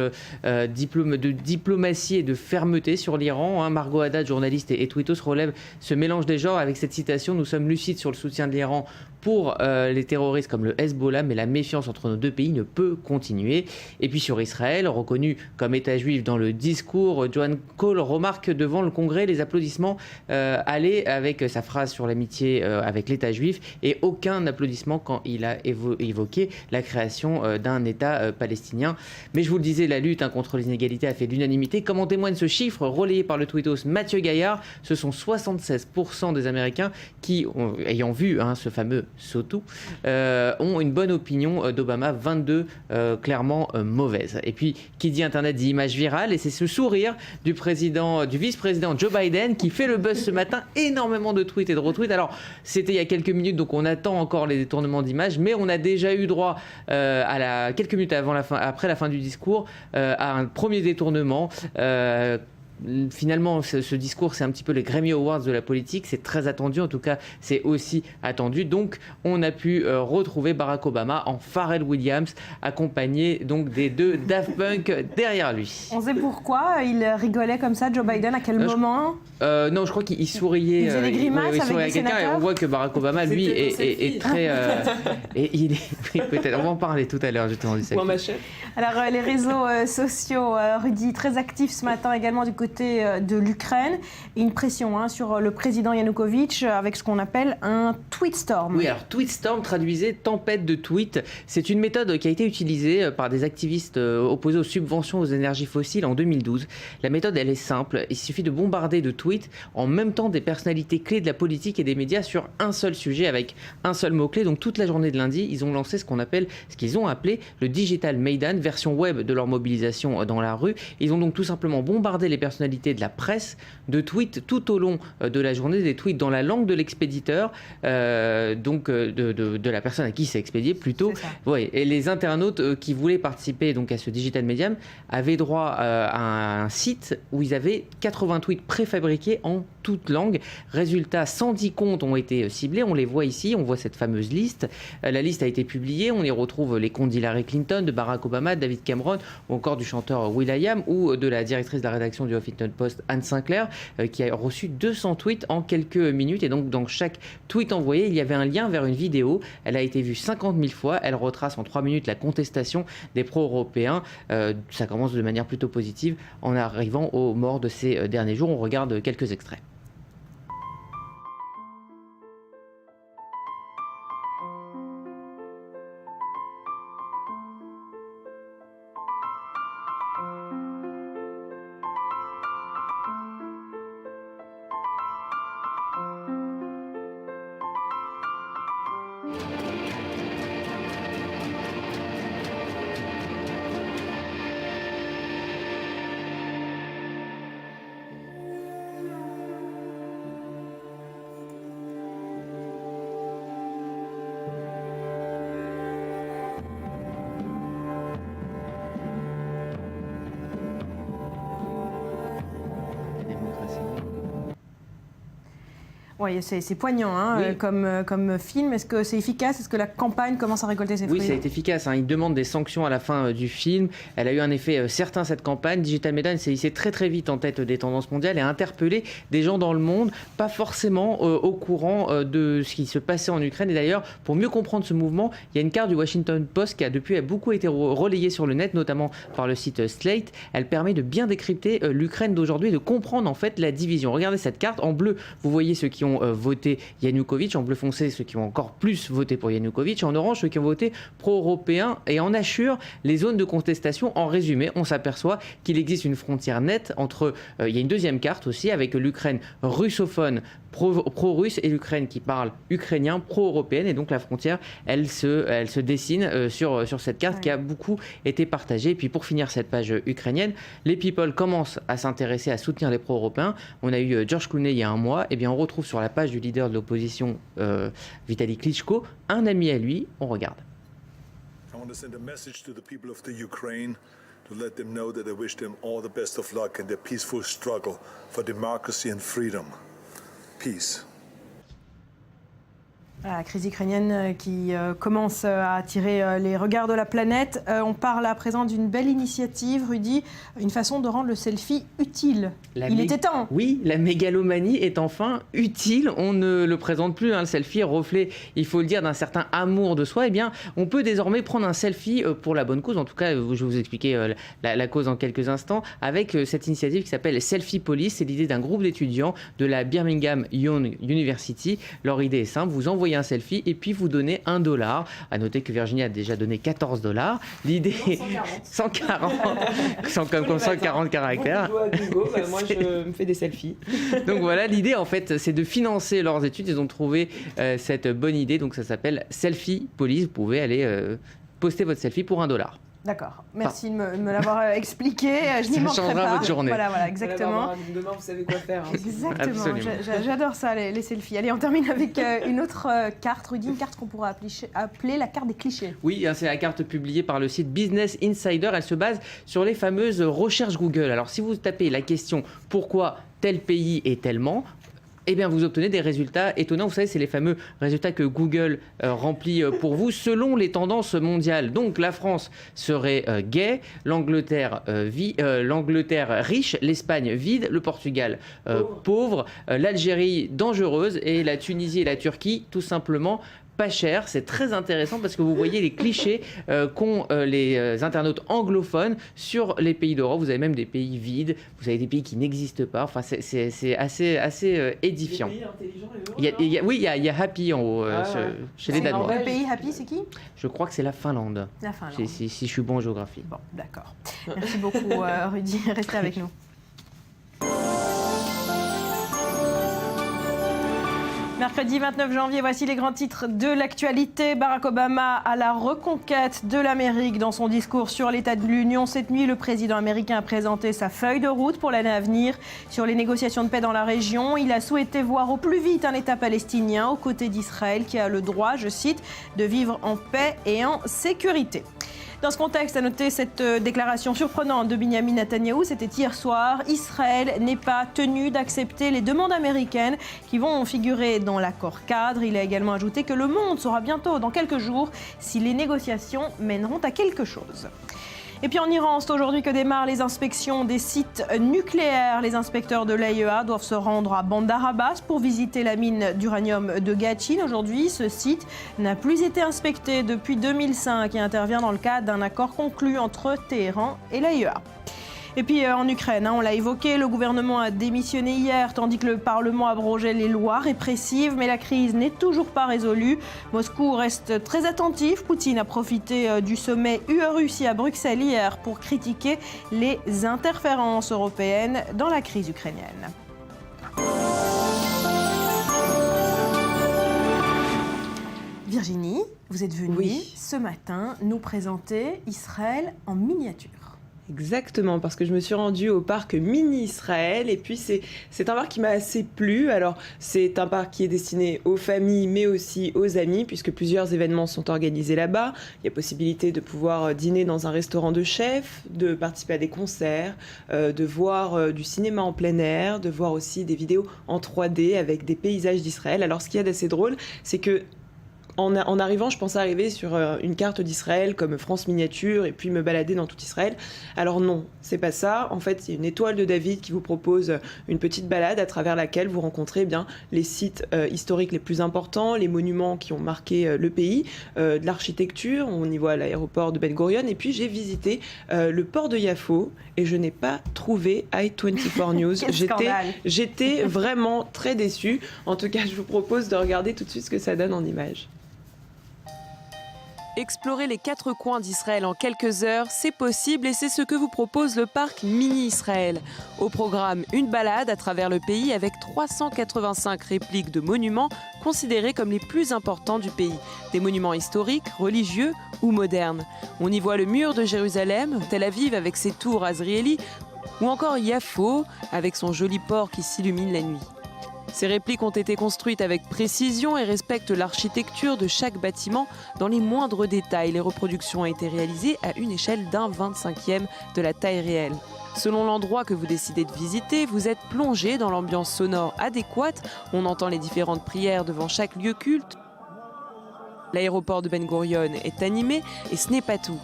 de diplomatie et de fermeté sur l'Iran. Margot Haddad, journaliste et tweetos, relève ce mélange des genres avec cette citation: nous sommes lucides sur le soutien de l'Iran pour les terroristes comme le Hezbollah, mais la méfiance entre nos deux pays ne peut continuer. Et puis sur Israël, reconnu comme État juif dans le discours, Joan Cole remarque devant le Congrès les applaudissements allaient avec sa phrase sur l'amitié avec l'État juif et aucun applaudissement quand il a évoqué la création d'un État palestinien. Mais je vous le disais, la lutte contre les inégalités a fait l'unanimité. Comme en témoigne ce chiffre relayé par le tweetos Mathieu Gaillard, ce sont 76% des Américains qui, ayant vu ce fameux SOTU, ont une bonne opinion d'Obama, 22 clairement mauvaise. Et puis, qui dit Internet dit image virale, et c'est ce sourire du vice-président Joe Biden qui fait le buzz ce matin, énormément de tweets et de retweets. Alors, c'était il y a quelques minutes, donc on attend encore les détournements d'images, mais on a déjà eu droit quelques minutes après la fin du discours à un premier détournement. Finalement, ce discours, c'est un petit peu les Grammy Awards de la politique. C'est très attendu, en tout cas, c'est aussi attendu. Donc, on a pu retrouver Barack Obama en Pharrell Williams, accompagné donc des deux Daft Punk derrière lui. On sait pourquoi il rigolait comme ça, Joe Biden, à quel moment? Non, je crois qu'il souriait. Il faisait des grimaces il avec des quelqu'un et on voit que Barack Obama, lui, est très. Et il est peut-être. On va en parler tout à l'heure, justement, du selfie. Alors, les réseaux sociaux, Rudy, très actifs ce matin également du côté de l'Ukraine. Et une pression sur le président Yanukovych avec ce qu'on appelle un tweetstorm. Oui, alors tweetstorm traduisait tempête de tweets. C'est une méthode qui a été utilisée par des activistes opposés aux subventions aux énergies fossiles en 2012. La méthode, elle est simple. Il suffit de bombarder de tweets en même temps des personnalités clés de la politique et des médias sur un seul sujet avec un seul mot-clé. Donc toute la journée de lundi, ils ont lancé ce qu'ils ont appelé le Digital Maidan, version web de leur mobilisation dans la rue. Ils ont donc tout simplement bombardé les personnalités de la presse de tweets tout au long de la journée, des tweets dans la langue de l'expéditeur, de la personne à qui c'est expédié plutôt. Ouais, et les internautes qui voulaient participer donc à ce Digital Medium avaient droit à un site où ils avaient 80 tweets préfabriqués en toute langue. Résultat, 110 comptes ont été ciblés. On les voit ici, on voit cette fameuse liste. La liste a été publiée. On y retrouve les comptes d'Hillary Clinton, de Barack Obama, de David Cameron, ou encore du chanteur will.i.am ou de la directrice de la rédaction du Huffington Post, Anne Sinclair, qui a reçu 200 tweets en quelques minutes. Et donc, dans chaque tweet envoyé, il y avait un lien vers une vidéo. Elle a été vue 50 000 fois. Elle retrace en 3 minutes la contestation des pro-européens. Ça commence de manière plutôt positive en arrivant aux morts de ces derniers jours. On regarde quelques extraits. Oui, c'est poignant hein, Oui. comme film. Est-ce que c'est efficace? Est-ce que la campagne commence à récolter ses fruits? Oui, ça a été efficace. Hein. Il demande des sanctions à la fin du film. Elle a eu un effet certain, cette campagne. Digital Media s'est hissé très très vite en tête des tendances mondiales et a interpellé des gens dans le monde, pas forcément au courant de ce qui se passait en Ukraine. Et d'ailleurs, pour mieux comprendre ce mouvement, il y a une carte du Washington Post qui a depuis beaucoup été relayée sur le net, notamment par le site Slate. Elle permet de bien décrypter l'Ukraine d'aujourd'hui et de comprendre en fait la division. Regardez cette carte. En bleu, vous voyez ceux qui ont voté Yanukovych, en bleu foncé ceux qui ont encore plus voté pour Yanukovych, en orange ceux qui ont voté pro-européen, et en hachure les zones de contestation. En résumé, on s'aperçoit qu'il existe une frontière nette entre, il y a une deuxième carte aussi avec l'Ukraine russophone pro-russe et l'Ukraine qui parle ukrainien pro-européenne, et donc la frontière elle se dessine sur cette carte qui a beaucoup été partagée. Et puis pour finir cette page ukrainienne, les people commencent à s'intéresser, à soutenir les pro-européens. On a eu George Clooney il y a un mois, et bien on retrouve sur la page du leader de l'opposition Vitali Klitschko un ami à lui. On regarde. I want to send a message to the people of the Ukraine to let them know that I wish them all the best of luck in their peaceful struggle for democracy and freedom. Peace. La crise ukrainienne qui commence à attirer les regards de la planète. On parle à présent d'une belle initiative, Rudy, une façon de rendre le selfie utile. Il était temps. Oui, la mégalomanie est enfin utile. On ne le présente plus, hein, le selfie, reflet, il faut le dire, d'un certain amour de soi. Eh bien, on peut désormais prendre un selfie pour la bonne cause. En tout cas, je vais vous expliquer la cause en quelques instants, avec cette initiative qui s'appelle Selfie Police. C'est l'idée d'un groupe d'étudiants de la Birmingham Young University. Leur idée est simple, vous envoyez un selfie et puis vous donnez $1. À noter que Virginie a déjà donné $14. L'idée 140 caractères. Moi je me fais des selfies. Donc voilà, l'idée en fait c'est de financer leurs études. Ils ont trouvé cette bonne idée, donc ça s'appelle Selfie Police. Vous pouvez aller poster votre selfie pour $1. D'accord, merci de me l'avoir expliqué. Je n'y manquerai pas. Ça changera votre journée. Voilà, exactement. Demain, vous savez quoi faire. Hein. Exactement, j'adore ça, les selfies. Allez, on termine avec une autre carte, Rudy, une carte qu'on pourrait appeler la carte des clichés. Oui, c'est la carte publiée par le site Business Insider. Elle se base sur les fameuses recherches Google. Alors, si vous tapez la question « Pourquoi tel pays est tellement ?», eh bien, vous obtenez des résultats étonnants. Vous savez, c'est les fameux résultats que Google remplit pour vous selon les tendances mondiales. Donc, la France serait gay, l'Angleterre riche, l'Espagne vide, le Portugal pauvre, l'Algérie dangereuse et la Tunisie et la Turquie tout simplement pas cher. C'est très intéressant parce que vous voyez les clichés qu'ont les internautes anglophones sur les pays d'Europe. Vous avez même des pays vides, vous avez des pays qui n'existent pas. Enfin, c'est assez édifiant. Il y a Happy en haut chez les Danois. Le pays Happy, c'est qui? Je crois que c'est la Finlande. La Finlande. Si je suis bon en géographie. Bon, d'accord. Merci beaucoup, Rudy. Restez avec nous. Mercredi 29 janvier, voici les grands titres de l'actualité. Barack Obama à la reconquête de l'Amérique. Dans son discours sur l'état de l'Union cette nuit, le président américain a présenté sa feuille de route pour l'année à venir sur les négociations de paix dans la région. Il a souhaité voir au plus vite un État palestinien aux côtés d'Israël qui a le droit, je cite, de vivre en paix et en sécurité. Dans ce contexte, à noter cette déclaration surprenante de Benjamin Netanyahou, c'était hier soir. Israël n'est pas tenu d'accepter les demandes américaines qui vont figurer dans l'accord cadre. Il a également ajouté que le monde saura bientôt, dans quelques jours, si les négociations mèneront à quelque chose. Et puis en Iran, c'est aujourd'hui que démarrent les inspections des sites nucléaires. Les inspecteurs de l'AIEA doivent se rendre à Bandar Abbas pour visiter la mine d'uranium de Gatchin. Aujourd'hui, ce site n'a plus été inspecté depuis 2005 et intervient dans le cadre d'un accord conclu entre Téhéran et l'AIEA. Et puis en Ukraine, on l'a évoqué, le gouvernement a démissionné hier, tandis que le Parlement abrogeait les lois répressives. Mais la crise n'est toujours pas résolue. Moscou reste très attentif. Poutine a profité du sommet UE-Russie à Bruxelles hier pour critiquer les interférences européennes dans la crise ukrainienne. Virginie, vous êtes venue ce matin nous présenter Israël en miniature. Exactement, parce que je me suis rendue au parc Mini Israël et puis c'est un parc qui m'a assez plu. Alors c'est un parc qui est destiné aux familles mais aussi aux amis puisque plusieurs événements sont organisés là-bas. Il y a possibilité de pouvoir dîner dans un restaurant de chef, de participer à des concerts, de voir du cinéma en plein air, de voir aussi des vidéos en 3D avec des paysages d'Israël. Alors ce qu'il y a d'assez drôle, c'est que en arrivant, je pensais arriver sur une carte d'Israël comme France Miniature et puis me balader dans tout Israël. Alors non, c'est pas ça. En fait, c'est une étoile de David qui vous propose une petite balade à travers laquelle vous rencontrez bien les sites historiques les plus importants, les monuments qui ont marqué le pays, de l'architecture. On y voit l'aéroport de Ben Gurion. Et puis j'ai visité le port de Yafo et je n'ai pas trouvé i24 News. J'étais vraiment très déçue. En tout cas, je vous propose de regarder tout de suite ce que ça donne en images. Explorer les 4 coins d'Israël en quelques heures, c'est possible et c'est ce que vous propose le parc Mini Israël. Au programme, une balade à travers le pays avec 385 répliques de monuments considérés comme les plus importants du pays. Des monuments historiques, religieux ou modernes. On y voit le mur de Jérusalem, Tel Aviv avec ses tours Azrieli ou encore Yafo avec son joli port qui s'illumine la nuit. Ces répliques ont été construites avec précision et respectent l'architecture de chaque bâtiment dans les moindres détails. Les reproductions ont été réalisées à une échelle d'un 25e de la taille réelle. Selon l'endroit que vous décidez de visiter, vous êtes plongé dans l'ambiance sonore adéquate. On entend les différentes prières devant chaque lieu culte. L'aéroport de Ben Gurion est animé et ce n'est pas tout.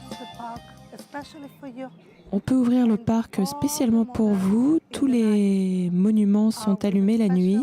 On peut ouvrir le parc spécialement pour vous. Tous les monuments sont allumés la nuit.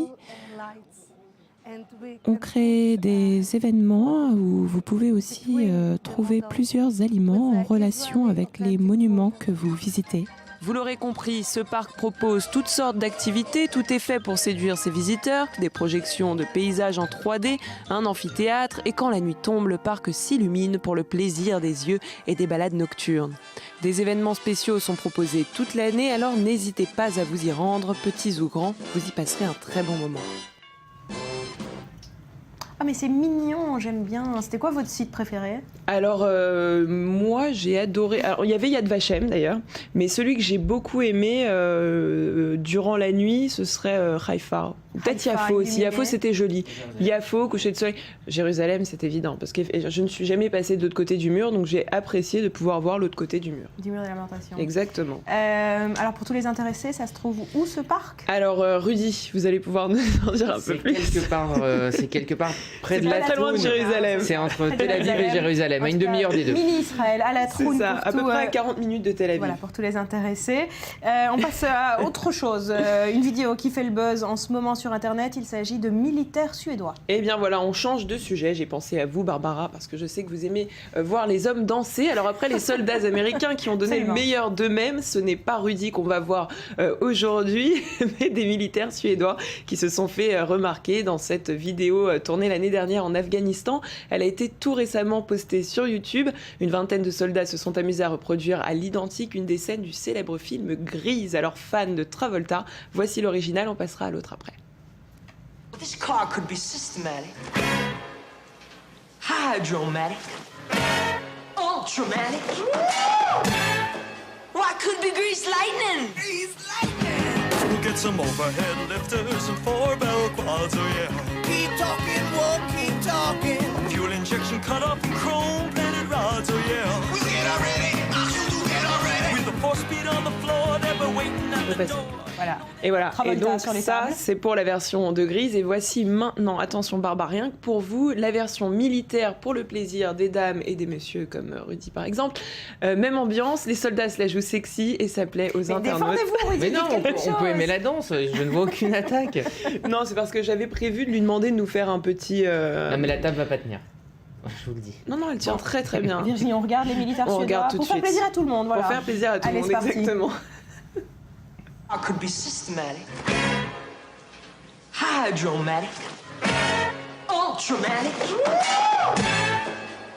On crée des événements où vous pouvez aussi trouver plusieurs aliments en relation avec les monuments que vous visitez. Vous l'aurez compris, ce parc propose toutes sortes d'activités, tout est fait pour séduire ses visiteurs, des projections de paysages en 3D, un amphithéâtre et quand la nuit tombe, le parc s'illumine pour le plaisir des yeux et des balades nocturnes. Des événements spéciaux sont proposés toute l'année, alors n'hésitez pas à vous y rendre, petits ou grands, vous y passerez un très bon moment. Ah mais c'est mignon, j'aime bien. C'était quoi votre site préféré? Alors moi j'ai adoré, alors il y avait Yad Vashem d'ailleurs, mais celui que j'ai beaucoup aimé durant la nuit ce serait Haïfa. Peut-être Yafo aussi, Yafo c'était joli. Yafo, coucher de soleil, Jérusalem c'est évident, parce que je ne suis jamais passée de l'autre côté du mur, donc j'ai apprécié de pouvoir voir l'autre côté du mur. Du mur de lamentation. Exactement. Alors pour tous les intéressés, ça se trouve où ce parc? Alors Rudy, vous allez pouvoir nous en dire un peu plus. C'est quelque part près de la la très loin de Jérusalem. C'est entre Tel Aviv et Jérusalem, à une demi-heure des deux. Mini Israël, à la Troune. C'est ça, à peu près à 40 minutes de Tel Aviv. Voilà, pour tous les intéressés. On passe à autre chose. Une vidéo qui fait le buzz en ce moment sur Internet. Il s'agit de militaires suédois. Eh bien voilà, on change de sujet. J'ai pensé à vous, Barbara, parce que je sais que vous aimez voir les hommes danser. Alors après, les soldats américains qui ont donné le meilleur d'eux-mêmes, ce n'est pas Rudy qu'on va voir aujourd'hui, mais des militaires suédois qui se sont fait remarquer dans cette vidéo tournée l'année dernière en Afghanistan. Elle a été tout récemment postée sur YouTube. Une vingtaine de soldats se sont amusés à reproduire à l'identique une des scènes du célèbre film Grease. Alors fans de Travolta, voici l'original, on passera à l'autre après. This car could be systematic, hydromatic, ultramatic. Why could be greased lightning? Greased lightning. We'll get some overhead lifters and 4-barrel quads, oh yeah. Keep talking, won't keep talking. Fuel injection cut off and chrome-plated rods, oh yeah. We get already, get already. With the 4-speed on the floor, never waiting at the door. Voilà. Et voilà. Travolta et donc sur les ça, tables. c'est pour la version de Grease. Et voici maintenant, attention Barbara, rien que pour vous, la version militaire pour le plaisir des dames et des messieurs comme Rudy par exemple. Même ambiance, les soldats se la jouent sexy et ça plaît aux internautes. Défendez-vous, Rudy, Mais non, on peut aimer la... la danse, je ne vois aucune attaque. Non, c'est parce que j'avais prévu de lui demander de nous faire un petit... Non mais la table va pas tenir. Je vous le dis. Non, elle tient très très bien. Virginie, on regarde les militaires On suédois regarde tout de pour faire suite. plaisir à tout le monde. Voilà. Pour faire plaisir à tout le Allez, monde, c'est parti. exactement. Car could be systematic, hydromatic, ultramatic.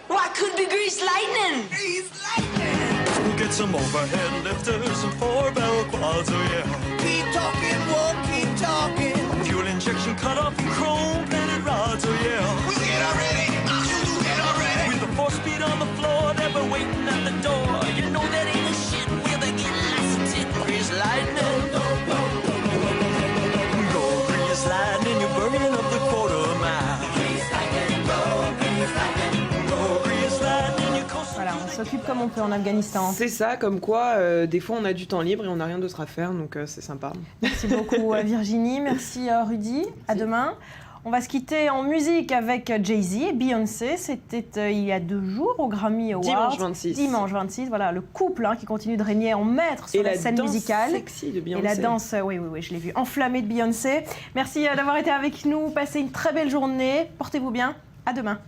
Why could be greased lightning? Greased lightning. We'll get some overhead lifters and 4-barrel quads, oh yeah. Keep talking, won't keep talking. Fuel injection cut off and chrome-plated rods, oh yeah. We get already, get already. With the 4-speed on the floor, never waiting at the door. You know that ain't a shit with a s'occupe comme on peut en Afghanistan. C'est ça, comme quoi, des fois on a du temps libre et on n'a rien d'autre à faire, donc c'est sympa. Merci beaucoup Virginie, merci Rudy, à demain. On va se quitter en musique avec Jay-Z et Beyoncé. C'était il y a 2 jours au Grammy Awards. Dimanche 26. Dimanche 26, voilà, le couple qui continue de régner en maître sur la scène musicale. Et la danse sexy de Beyoncé. Et la danse, oui, je l'ai vu, enflammée de Beyoncé. Merci d'avoir été avec nous. Passez une très belle journée. Portez-vous bien. À demain.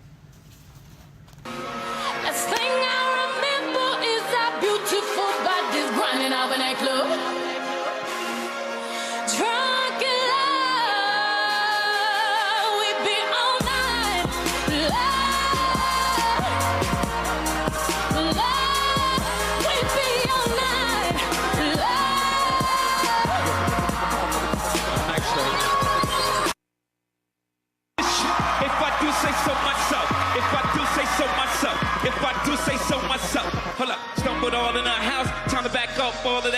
Hold up, stumbled all in our house, time to back up all of that.